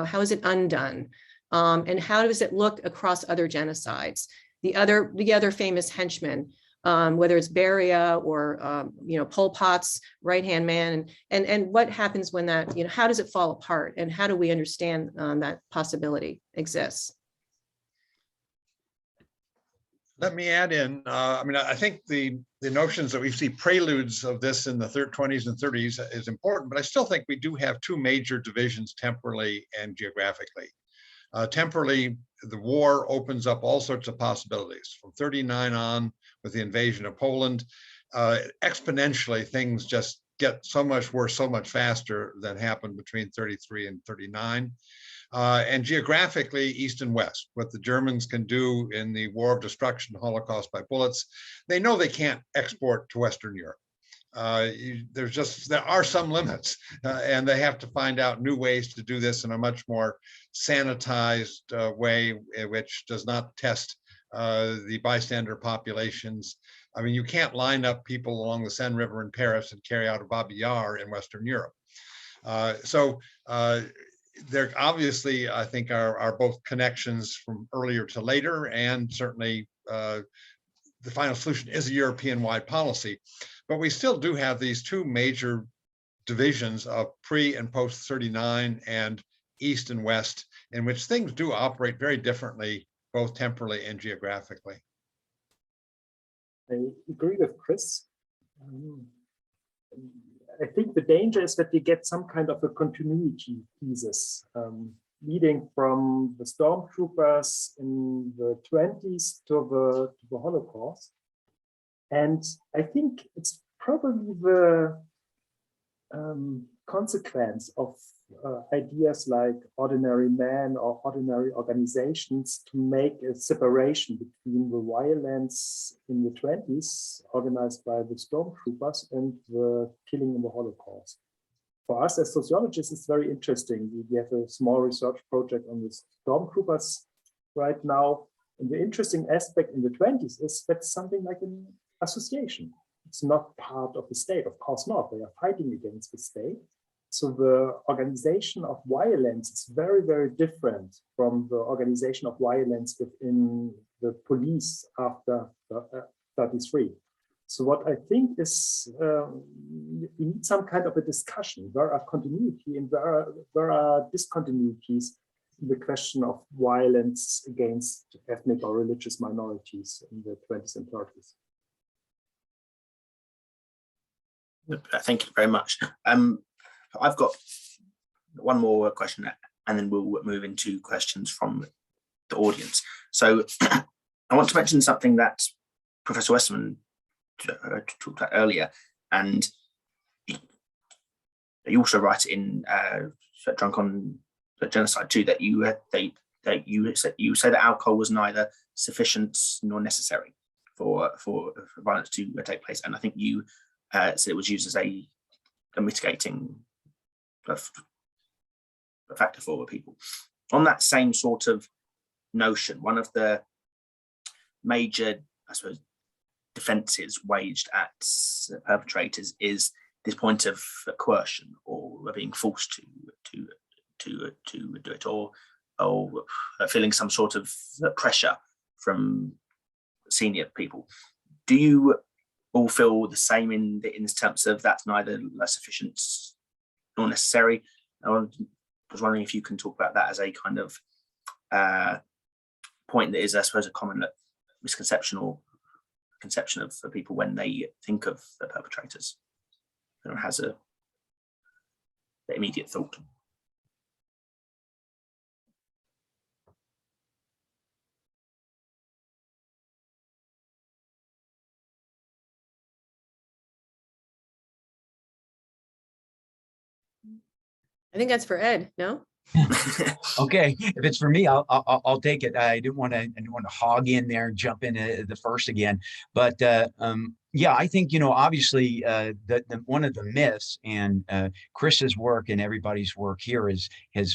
how is it undone? And how does it look across other genocides? The other famous henchmen, whether it's Beria or Pol Pot's right-hand man, and what happens when that, how does it fall apart, and how do we understand that possibility exists? Let me add in, I think the notions that we see preludes of this in the 20s and 30s is important, but I still think we do have two major divisions temporally and geographically. Temporally, the war opens up all sorts of possibilities. From 39 on, with the invasion of Poland, exponentially things just get so much worse, so much faster than happened between 33 and 39. And geographically, East and West, what the Germans can do in the war of destruction, Holocaust by bullets, they know they can't export to Western Europe. There are some limits, and they have to find out new ways to do this in a much more sanitized way, which does not test the bystander populations. I mean, you can't line up people along the Seine River in Paris and carry out a Babi Yar in Western Europe. There obviously, I think, are both connections from earlier to later, and certainly the final solution is a European-wide policy. But we still do have these two major divisions of pre and post 39 and East and West, in which things do operate very differently, both temporally and geographically. I agree with Chris. I think the danger is that you get some kind of a continuity thesis, leading from the stormtroopers in the 20s to the Holocaust. And I think it's probably the consequence of ideas like ordinary men or ordinary organizations to make a separation between the violence in the 20s organized by the stormtroopers and the killing in the Holocaust. For us as sociologists, it's very interesting. We have a small research project on the stormtroopers right now. And the interesting aspect in the 20s is that something like an association. It's not part of the state, of course not. They are fighting against the state. So the organization of violence is very, very different from the organization of violence within the police after 33. So what I think is we need some kind of a discussion. There are continuity and there are discontinuities in the question of violence against ethnic or religious minorities in the 20s and 30s. Thank you very much. I've got one more question, and then we'll move into questions from the audience. So I want to mention something that Professor Westermann talked about earlier, and you also write in Drunk on the Genocide too, that you say that alcohol was neither sufficient nor necessary for violence to take place, and I think you said it was used as a mitigating factor for people. On that same sort of notion, one of the major, I suppose, defenses waged at perpetrators is this point of coercion or being forced to do it, or feeling some sort of pressure from senior people. Do you all feel the same in terms of that's neither sufficient nor necessary? I was wondering if you can talk about that as a kind of point that is, I suppose, a common misconception or conception of people when they think of the perpetrators. Everyone has the immediate thought. I think that's for Ed, no? Okay, if it's for me, I'll take it. I didn't want to hog in there and jump into the first again, but Yeah, I think, obviously one of the myths, and Chris's work and everybody's work here has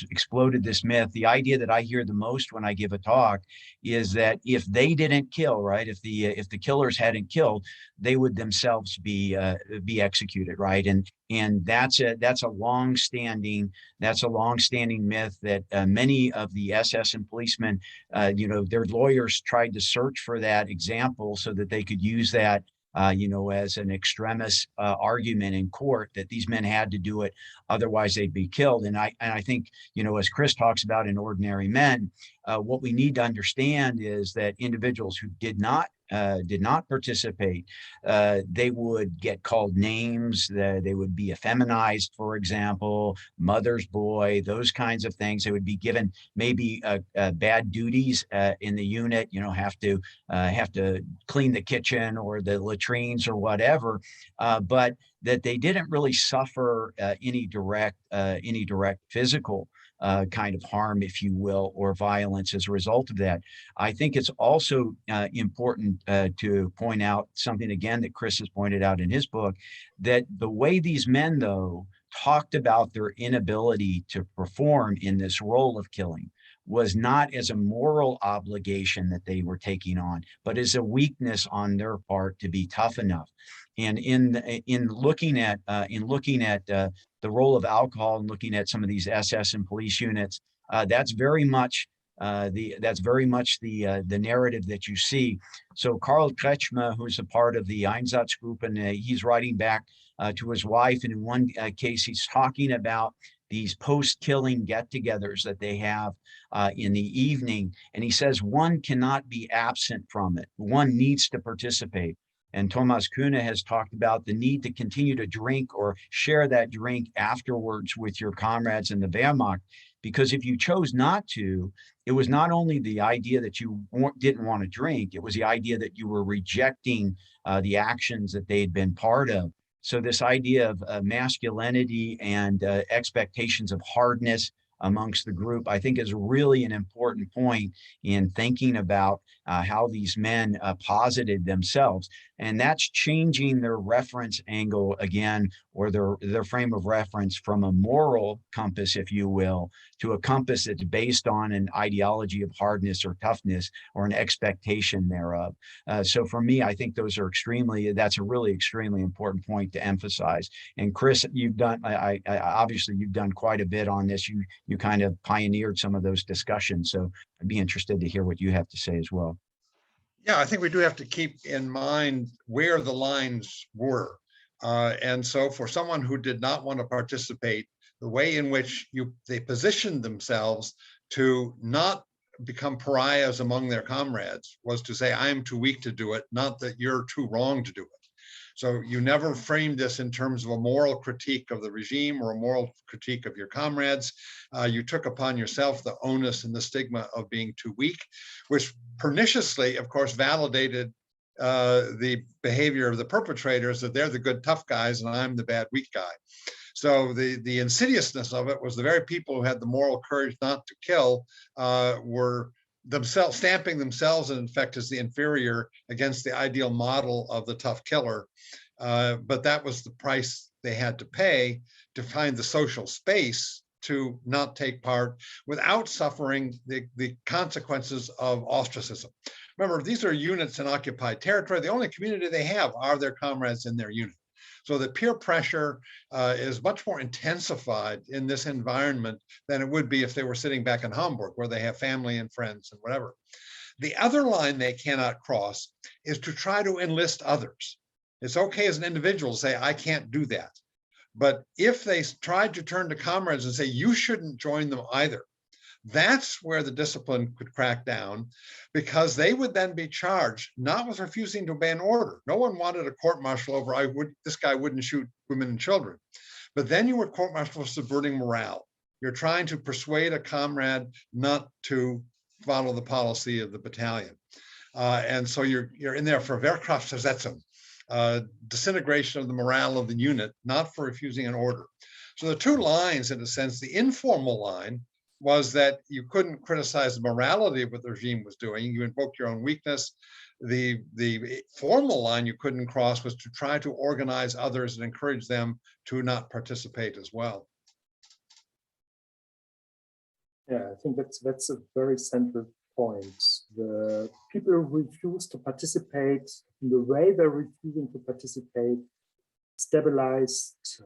exploded this myth. The idea that I hear the most when I give a talk is that if they didn't kill, right, if the killers hadn't killed, they would themselves be executed, right? And that's a long-standing myth that many of the SS and policemen, their lawyers tried to search for that example so that they could use that as an extremist argument in court, that these men had to do it, otherwise they'd be killed. And I think, as Chris talks about in Ordinary Men, what we need to understand is that individuals who did not participate, they would get called names, they would be effeminized, for example, mother's boy, those kinds of things. They would be given maybe bad duties in the unit, have to clean the kitchen or the latrines or whatever, but that they didn't really suffer any direct physical kind of harm, if you will, or violence as a result of that. I think it's also important to point out something again that Chris has pointed out in his book, that the way these men, though, talked about their inability to perform in this role of killing was not as a moral obligation that they were taking on, but as a weakness on their part to be tough enough. And in looking at the role of alcohol and looking at some of these SS and police units, that's very much the narrative that you see. So Karl Kretschmer, who's a part of the Einsatzgruppe, and he's writing back to his wife, and in one case he's talking about these post-killing get-togethers that they have in the evening, and he says one cannot be absent from it. One needs to participate. And Thomas Kühl has talked about the need to continue to drink or share that drink afterwards with your comrades in the Wehrmacht, because if you chose not to, it was not only the idea that you didn't want to drink, it was the idea that you were rejecting the actions that they had been part of. So this idea of masculinity and expectations of hardness amongst the group, I think, is really an important point in thinking about how these men posited themselves. And that's changing their reference angle again, or their frame of reference from a moral compass, if you will, to a compass that's based on an ideology of hardness or toughness or an expectation thereof. So for me, I think that's a really extremely important point to emphasize. And Chris, you've done, obviously you've done quite a bit on this. You kind of pioneered some of those discussions. So I'd be interested to hear what you have to say as well. Yeah, I think we do have to keep in mind where the lines were. And so for someone who did not want to participate, the way in which they positioned themselves to not become pariahs among their comrades was to say, I am too weak to do it, not that you're too wrong to do it. So you never framed this in terms of a moral critique of the regime or a moral critique of your comrades. You took upon yourself the onus and the stigma of being too weak, which perniciously, of course, validated the behavior of the perpetrators, that they're the good tough guys and I'm the bad weak guy. So the insidiousness of it was the very people who had the moral courage not to kill were themselves stamping themselves in effect as the inferior against the ideal model of the tough killer. But that was the price they had to pay to find the social space to not take part without suffering the consequences of ostracism. Remember, these are units in occupied territory. The only community they have are their comrades in their unit. So the peer pressure is much more intensified in this environment than it would be if they were sitting back in Hamburg, where they have family and friends and whatever. The other line they cannot cross is to try to enlist others. It's okay as an individual to say, I can't do that. But if they tried to turn to comrades and say, you shouldn't join them either, that's where the discipline could crack down, because they would then be charged not with refusing to obey an order. No one wanted a court-martial over, this guy wouldn't shoot women and children. But then you were court-martialed for subverting morale. You're trying to persuade a comrade not to follow the policy of the battalion. And so you're in there for Wehrkraftzersetzung, disintegration of the morale of the unit, not for refusing an order. So the two lines, in a sense, the informal line was that you couldn't criticize the morality of what the regime was doing. You invoked your own weakness. the formal line you couldn't cross was to try to organize others and encourage them to not participate as well. Yeah, I think that's a very central point. The people who refuse to participate, in the way they're refusing to participate, stabilized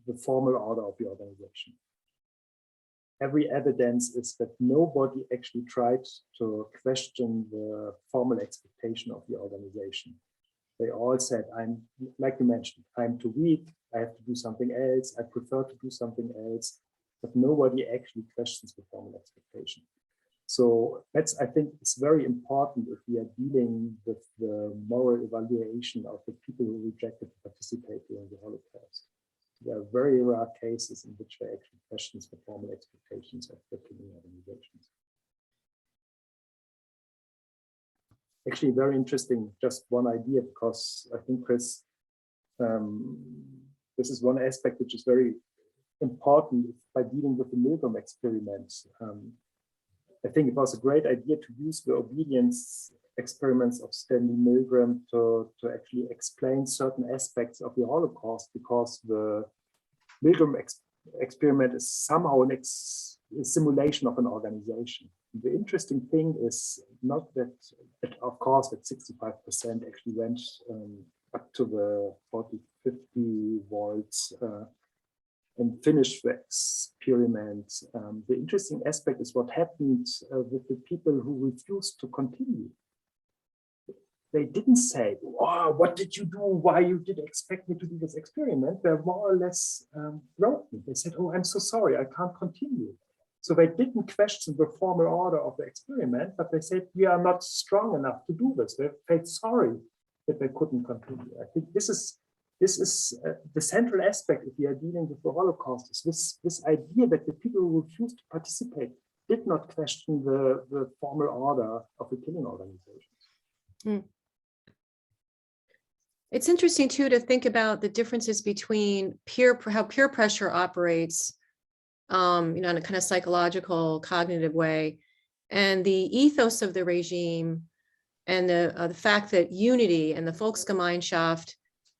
the formal order of the organization. Every evidence is that nobody actually tried to question the formal expectation of the organization. They all said, like you mentioned, I'm too weak, I have to do something else, I prefer to do something else, but nobody actually questions the formal expectation. So that's, I think, it's very important if we are dealing with the moral evaluation of the people who rejected to participate during the Holocaust. There are very rare cases in which they actually questions the formal expectations of the killing organizations. Actually, very interesting, just one idea, because I think, Chris, this is one aspect which is very important by dealing with the Milgram experiment. I think it was a great idea to use the obedience experiments of Stanley Milgram to actually explain certain aspects of the Holocaust, because the Milgram experiment is somehow a simulation of an organization. The interesting thing is not that, of course, that 65% actually went up to the 40, 50 volts and finished the experiment. The interesting aspect is what happened with the people who refused to continue. They didn't say, oh, what did you do? Why you did expect me to do this experiment? They more or less wrote me. They said, oh, I'm so sorry, I can't continue. So they didn't question the formal order of the experiment, but they said, we are not strong enough to do this. They felt sorry that they couldn't continue. I think this is the central aspect if we are dealing with the Holocaust, is this idea that the people who refused to participate did not question the formal order of the killing organizations. Mm. It's interesting too to think about the differences between how peer pressure operates, in a kind of psychological, cognitive way, and the ethos of the regime, and the fact that unity and the Volksgemeinschaft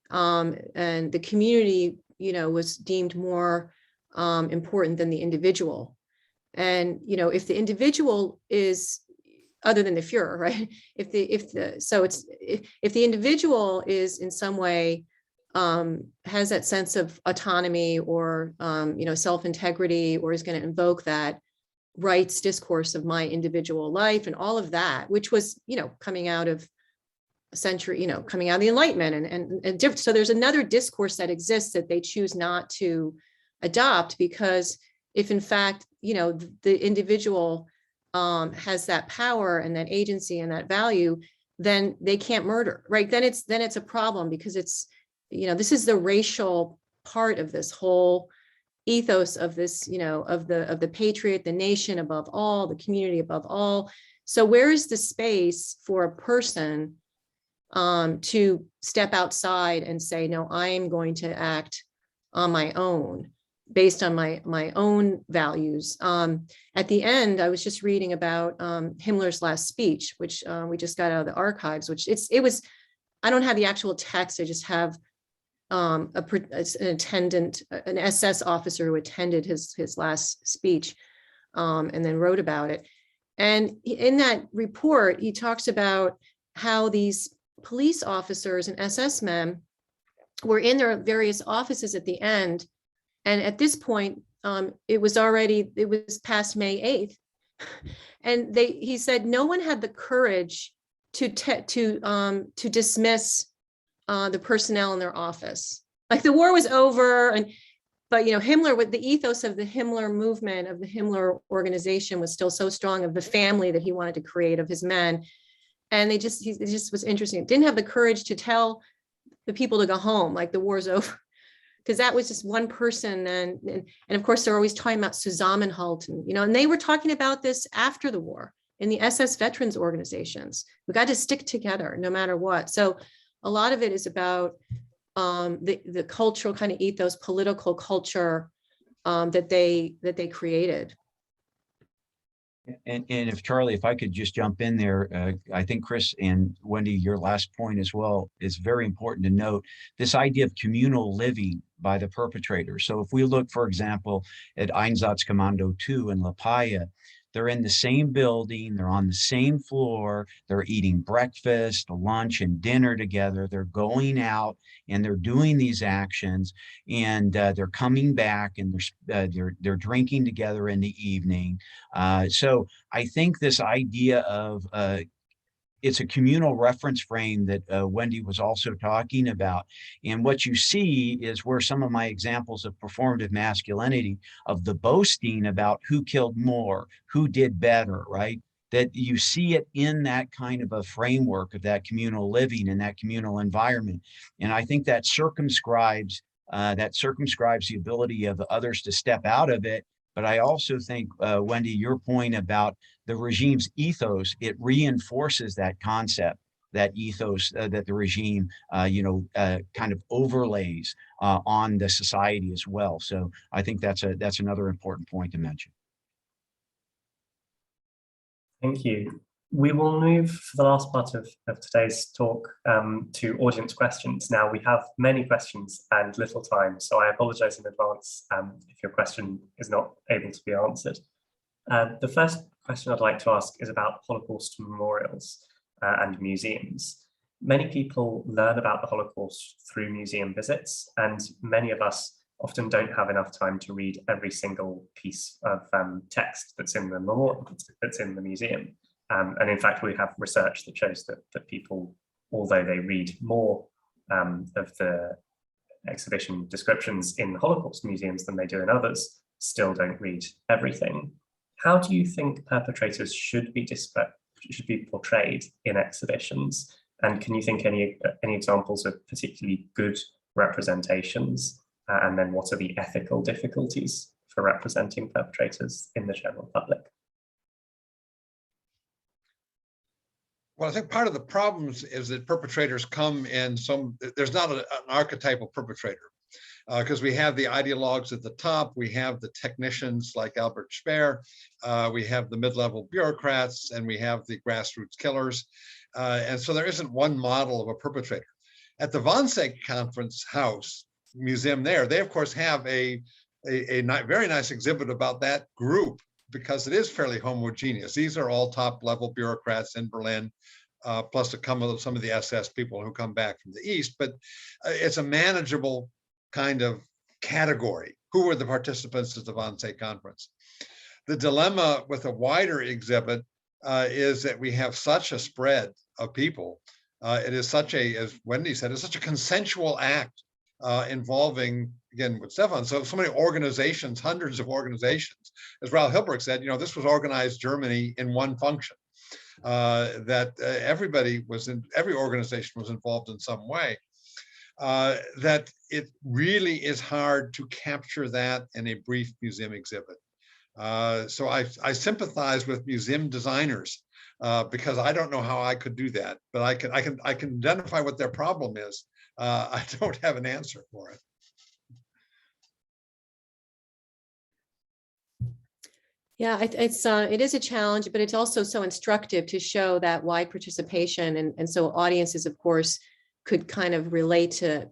and the community, was deemed more important than the individual. And if the individual is, other than the Führer, right? If the individual is in some way has that sense of autonomy or self-integrity, or is going to invoke that rights discourse of my individual life and all of that, which was coming out of a century, coming out of the Enlightenment, and so there's another discourse that exists that they choose not to adopt, because if in fact the individual has that power and that agency and that value, then they can't murder, right? Then it's a problem, because it's, this is the racial part of this whole ethos of this, of the patriot, the nation above all, the community above all. So where is the space for a person to step outside and say, no, I'm going to act on my own, based on my own values. At the end, I was just reading about Himmler's last speech, which we just got out of the archives, which it was, I don't have the actual text, I just have an attendant, an SS officer who attended his last speech and then wrote about it. And in that report, he talks about how these police officers and SS men were in their various offices at the end. And at this point, it was past May 8th. And he said, no one had the courage to dismiss the personnel in their office. Like the war was over, but Himmler, with the ethos of the Himmler movement, of the Himmler organization, was still so strong, of the family that he wanted to create of his men. And it just was interesting. It didn't have the courage to tell the people to go home, like the war's over, because that was just one person. And of course, they're always talking about Zusammenhalt, and they were talking about this after the war in the SS veterans organizations. We got to stick together no matter what. So a lot of it is about the cultural kind of ethos, political culture that they created. And if Charlie, if I could just jump in there, I think Chris and Wendy, your last point as well is very important to note, this idea of communal living by the perpetrator. So if we look, for example, at Einsatzkommando 2 in La Paya, they're in the same building, they're on the same floor, they're eating breakfast, lunch, and dinner together. They're going out and they're doing these actions, and they're coming back and they're drinking together in the evening. So I think this idea of it's a communal reference frame that Wendy was also talking about. And what you see is where some of my examples of performative masculinity, of the boasting about who killed more, who did better, right? That you see it in that kind of a framework of that communal living and that communal environment. And I think that circumscribes the ability of others to step out of it. But I also think, Wendy, your point about the regime's ethos, it reinforces that concept, that ethos that the regime, kind of overlays on the society as well. So I think that's another important point to mention. Thank you. We will move for the last part of today's talk to audience questions. Now, we have many questions and little time, so I apologize in advance if your question is not able to be answered. The first question I'd like to ask is about Holocaust memorials and museums. Many people learn about the Holocaust through museum visits, and many of us often don't have enough time to read every single piece of text that's in the museum. And in fact, we have research that shows that people, although they read more of the exhibition descriptions in the Holocaust museums than they do in others, still don't read everything. How do you think perpetrators should be portrayed in exhibitions? And can you think any examples of particularly good representations? And then what are the ethical difficulties for representing perpetrators in the general public? Well, I think part of the problems is that perpetrators come in there's not an archetypal perpetrator, because we have the ideologues at the top, we have the technicians like Albert Speer, we have the mid-level bureaucrats, and we have the grassroots killers. And so there isn't one model of a perpetrator. At the Wannsee Conference House Museum there, they of course have a very nice exhibit about that group, because it is fairly homogeneous. These are all top-level bureaucrats in Berlin, plus some of the SS people who come back from the East. But it's a manageable kind of category. Who were the participants at the Wannsee Conference? The dilemma with a wider exhibit is that we have such a spread of people. It is such as Wendy said, it's such a consensual act involving, again, with Stefan, so many organizations, hundreds of organizations. As Raoul Hilberg said, this was organized Germany in one function, that every organization was involved in some way, that it really is hard to capture that in a brief museum exhibit. So I sympathize with museum designers, because I don't know how I could do that, but I can identify what their problem is. I don't have an answer for it. Yeah, it is a challenge, but it's also so instructive to show that wide participation. And so audiences, of course, could kind of relate to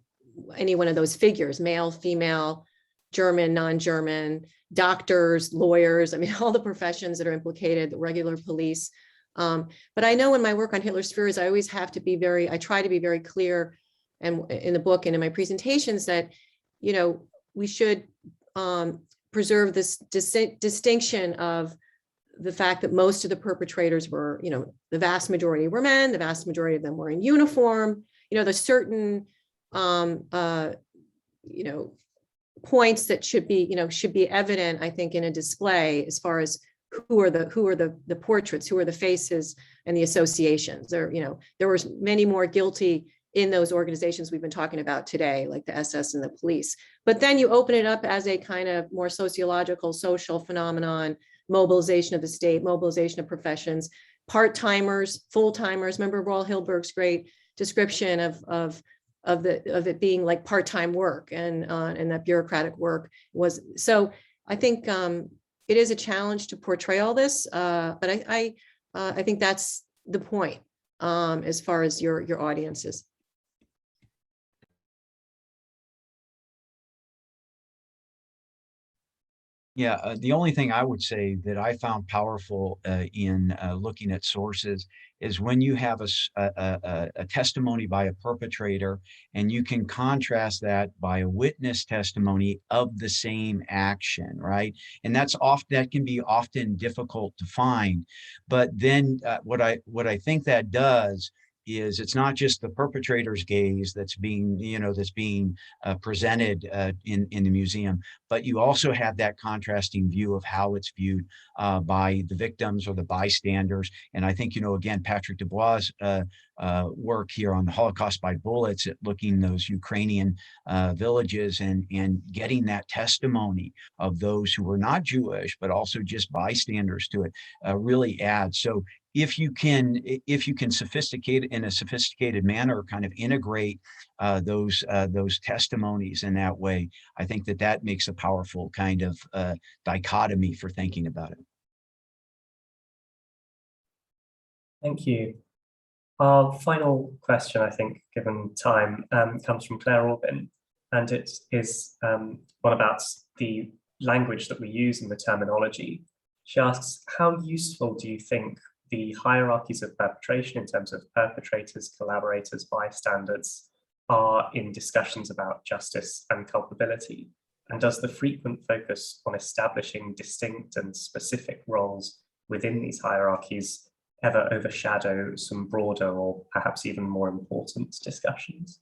any one of those figures, male, female, German, non-German, doctors, lawyers, I mean, all the professions that are implicated, the regular police. But I know in my work on Hitler's Fears, I always have to be I try to be very clear, and in the book and in my presentations, that, we should preserve this distinction of the fact that most of the perpetrators were, the vast majority were men, the vast majority of them were in uniform. There's certain, points that should be evident, I think, in a display, as far as who are the portraits, who are the faces and the associations. There was many more guilty in those organizations we've been talking about today, like the SS and the police. But then you open it up as a kind of more sociological, social phenomenon, mobilization of the state, mobilization of professions, part-timers, full-timers. Remember Raoul Hilberg's great description of it being like part-time work, and that bureaucratic work was. So I think it is a challenge to portray all this, but I think that's the point as far as your audiences. Yeah, the only thing I would say that I found powerful in looking at sources is when you have a testimony by a perpetrator and you can contrast that by a witness testimony of the same action, right? And that can be often difficult to find. But then what I think that does is it's not just the perpetrator's gaze that's being presented in the museum, but you also have that contrasting view of how it's viewed by the victims or the bystanders. And I think, again, Patrick Dubois' work here on the Holocaust by bullets at looking those Ukrainian villages and getting that testimony of those who were not Jewish, but also just bystanders to it really adds. So if you can sophisticate in a sophisticated manner, kind of integrate those testimonies in that way, I think that makes a powerful kind of dichotomy for thinking about it. Thank you. Our final question, I think, given time, comes from Claire Orbin, and it is one about the language that we use in the terminology. She asks, how useful do you think the hierarchies of perpetration in terms of perpetrators, collaborators, bystanders are in discussions about justice and culpability? And does the frequent focus on establishing distinct and specific roles within these hierarchies ever overshadow some broader or perhaps even more important discussions?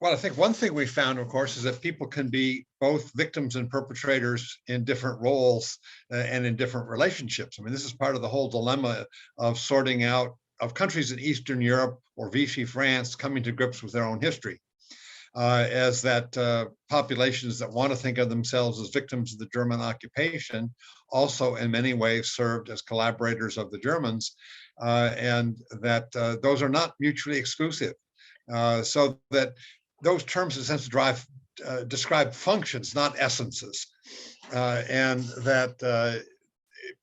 Well, I think one thing we found, of course, is that people can be both victims and perpetrators in different roles and in different relationships. I mean, this is part of the whole dilemma of sorting out of countries in Eastern Europe or Vichy France coming to grips with their own history. As that populations that want to think of themselves as victims of the German occupation also in many ways served as collaborators of the Germans, and that those are not mutually exclusive. So that those terms in a sense describe functions, not essences, and that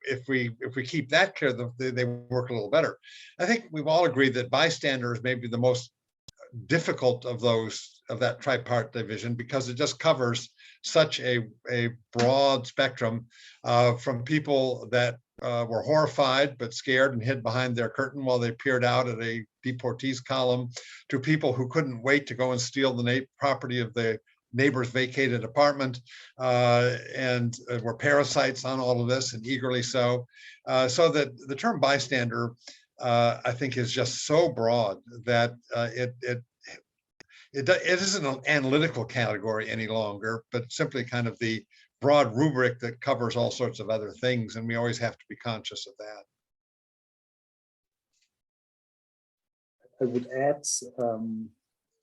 if we keep that clear, they work a little better. I think we've all agreed that bystanders may be the most difficult of that tripart division because it just covers such a broad spectrum from people that were horrified but scared and hid behind their curtain while they peered out at a deportees column, to people who couldn't wait to go and steal the property of the neighbor's vacated apartment and were parasites on all of this, and eagerly so. So that the term bystander, I think, is just so broad that it isn't an analytical category any longer, but simply kind of the broad rubric that covers all sorts of other things, and we always have to be conscious of that. I would add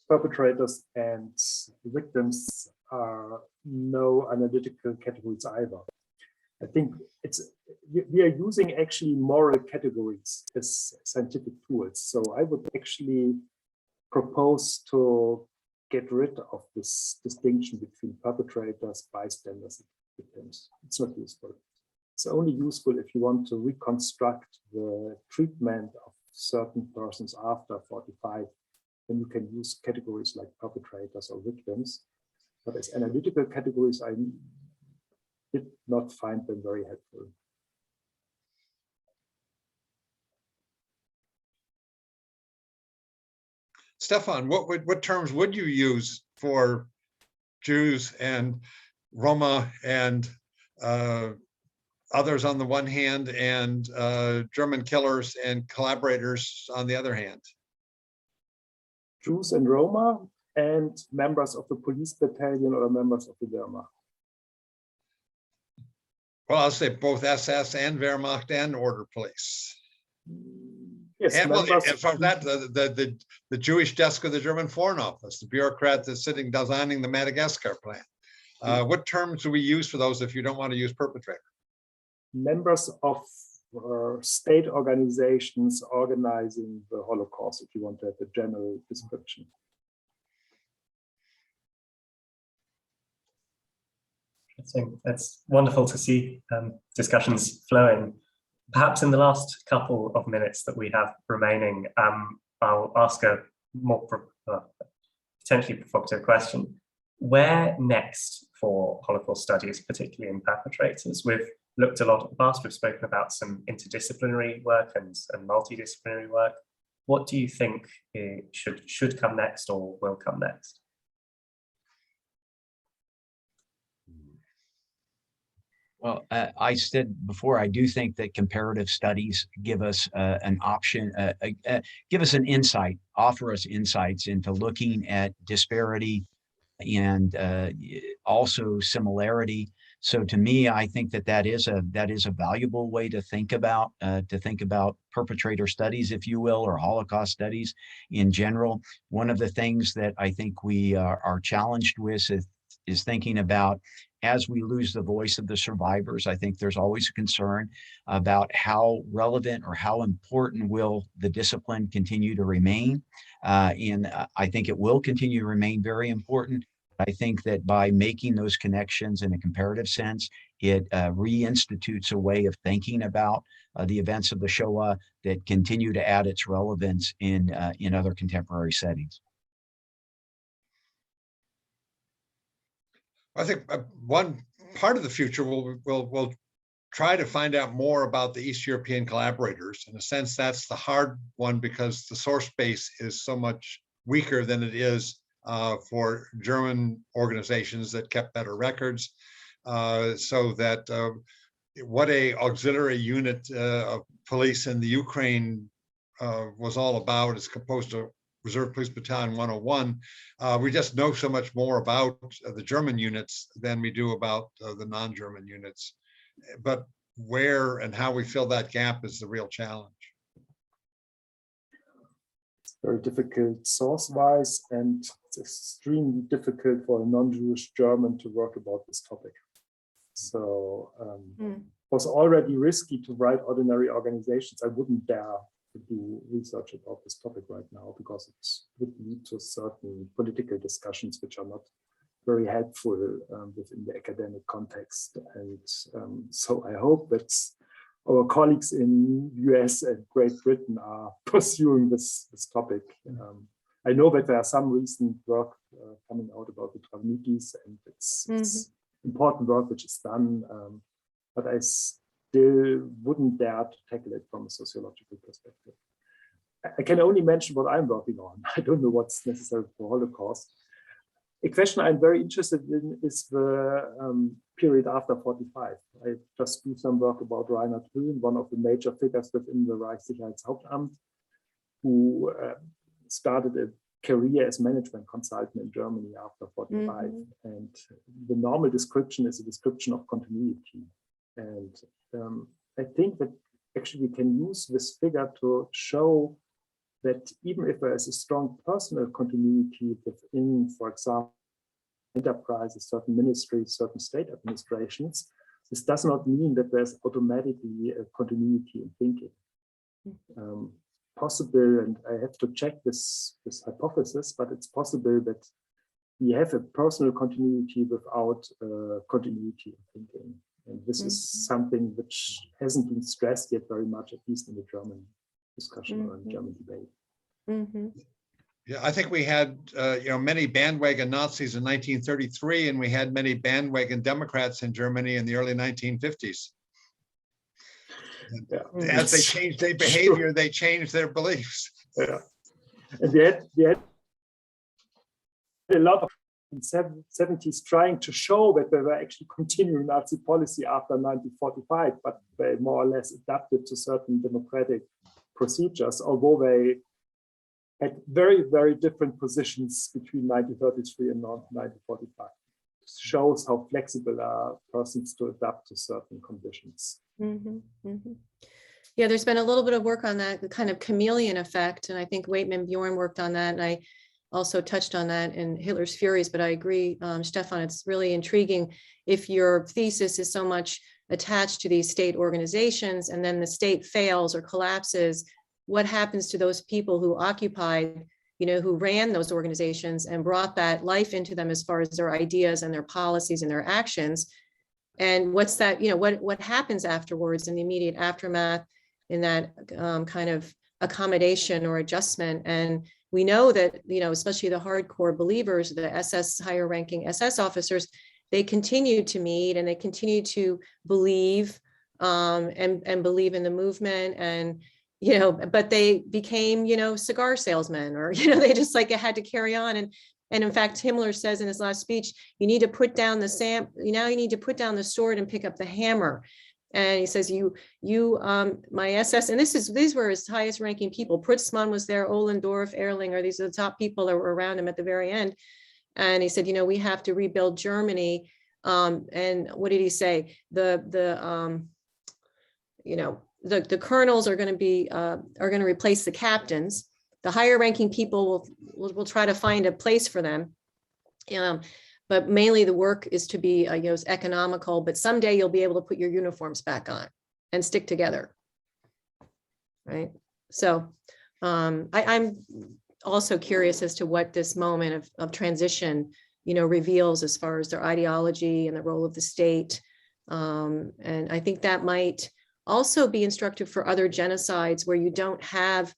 perpetrators and victims are no analytical categories either. I think we are using actually moral categories as scientific tools. So I would actually propose to get rid of this distinction between perpetrators, bystanders, and victims. It's not useful. It's only useful if you want to reconstruct the treatment of certain persons after 45, then you can use categories like perpetrators or victims. But as analytical categories, I did not find them very helpful. Stefan, what terms would you use for Jews and Roma and others on the one hand, and German killers and collaborators on the other hand? Jews and Roma and members of the police battalion or members of the Wehrmacht. Well, I'll say both SS and Wehrmacht and order police. Yes, and from that, the Jewish desk of the German Foreign Office, the bureaucrat that's sitting designing the Madagascar plan. What terms do we use for those if you don't want to use perpetrator? Members of state organizations organizing the Holocaust, if you want to have a general description. It's wonderful to see discussions flowing. Perhaps in the last couple of minutes that we have remaining, I'll ask a more potentially provocative question. Where next for Holocaust studies, particularly in perpetrators? We've looked a lot at the past, we've spoken about some interdisciplinary work and multidisciplinary work. What do you think should come next or will come next? Well, I said before, I do think that comparative studies give us an option, give us an insight, offer us insights into looking at disparity and also similarity. So to me, I think that is a valuable way to think about perpetrator studies, if you will, or Holocaust studies in general. One of the things that I think we are challenged with is thinking about, as we lose the voice of the survivors, I think there's always a concern about how relevant or how important will the discipline continue to remain. And I think it will continue to remain very important. I think that by making those connections in a comparative sense, it reinstitutes a way of thinking about the events of the Shoah that continue to add its relevance in other contemporary settings. I think one part of the future will try to find out more about the East European collaborators. In a sense, that's the hard one because the source base is so much weaker than it is for German organizations that kept better records. So that what a auxiliary unit of police in the Ukraine was all about is composed of Reserve Police Battalion 101. We just know so much more about the German units than we do about the non-German units. But where and how we fill that gap is the real challenge. It's very difficult source-wise, and it's extremely difficult for a non-Jewish German to work about this topic. So it was already risky to write ordinary organizations. I wouldn't dare to do research about this topic right now because it would lead to certain political discussions which are not very helpful within the academic context. And so I hope that our colleagues in US and Great Britain are pursuing this topic. I know that there are some recent work coming out about the Humanities, and it's important work which is done, but I still wouldn't dare to tackle it from a sociological perspective. I can only mention what I'm working on. I don't know what's necessary for Holocaust. A question I'm very interested in is the period after 45. I just do some work about Kühl, one of the major figures within the Reichssicherheitshauptamt, who started a career as management consultant in Germany after 45. And the normal description is a description of continuity. And I think that actually we can use this figure to show that even if there is a strong personal continuity within, for example, enterprises, certain ministries, certain state administrations, this does not mean that there's automatically a continuity in thinking. Possible, and I have to check this hypothesis, but it's possible that we have a personal continuity without continuity in thinking. And this is something which hasn't been stressed yet very much, at least in the German discussion or in German debate. Yeah, I think we had many bandwagon Nazis in 1933, and we had many bandwagon Democrats in Germany in the early 1950s. As they changed their behavior, they changed their beliefs. Yeah. And we had a lot of in the 70s trying to show that they were actually continuing Nazi policy after 1945, but they more or less adapted to certain democratic procedures, although they had very, very different positions between 1933 and 1945. It shows how flexible are persons to adapt to certain conditions. Yeah, there's been a little bit of work on that, the kind of chameleon effect, and I think Weidman Bjorn worked on that, and I also touched on that in Hitler's Furies, but I agree, Stefan, it's really intriguing if your thesis is so much attached to these state organizations and then the state fails or collapses, what happens to those people who occupied, who ran those organizations and brought that life into them as far as their ideas and their policies and their actions? And what's that, what happens afterwards in the immediate aftermath in that kind of accommodation or adjustment. And we know that, especially the hardcore believers, the SS, higher ranking SS officers, they continue to meet and they continue to believe and believe in the movement. And, but they became, cigar salesmen, or, they just like had to carry on. And in fact, Himmler says in his last speech, you need to put down the you need to put down the sword and pick up the hammer. And he says, my SS, and these were his highest ranking people. Pritzmann was there, Ohlendorf, Erlinger, these are the top people that were around him at the very end. And he said, we have to rebuild Germany. And what did he say? The colonels are going to replace the captains. The higher ranking people will try to find a place for them. But mainly the work is to be economical, but someday you'll be able to put your uniforms back on and stick together. Right. So I'm also curious as to what this moment of transition, reveals as far as their ideology and the role of the state. And I think that might also be instructive for other genocides where you don't have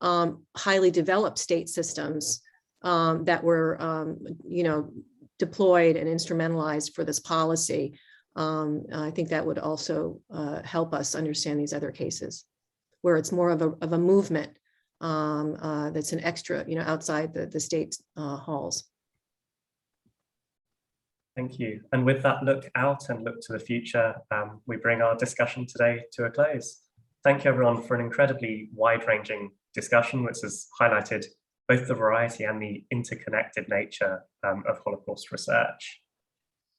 highly developed state systems that were, deployed and instrumentalized for this policy. I think that would also help us understand these other cases where it's more of a movement that's an extra, outside the state halls. Thank you. And with that look out and look to the future, we bring our discussion today to a close. Thank you everyone for an incredibly wide-ranging discussion, which has highlighted both the variety and the interconnected nature of Holocaust research.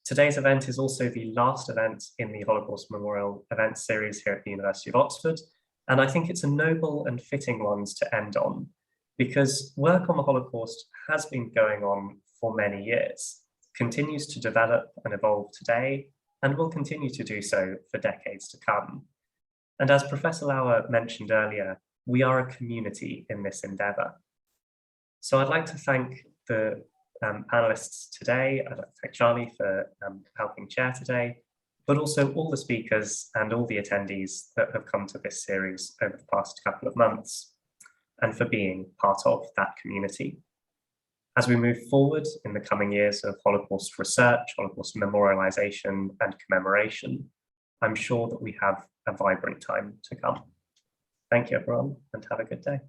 Today's event is also the last event in the Holocaust Memorial Events series here at the University of Oxford, and I think it's a noble and fitting one to end on, because work on the Holocaust has been going on for many years, continues to develop and evolve today, and will continue to do so for decades to come. And as Professor Lauer mentioned earlier, we are a community in this endeavour. So I'd like to thank the panelists today. I'd like to thank Charlie for helping chair today, but also all the speakers and all the attendees that have come to this series over the past couple of months, and for being part of that community. As we move forward in the coming years of Holocaust research, Holocaust memorialization and commemoration, I'm sure that we have a vibrant time to come. Thank you everyone, and have a good day.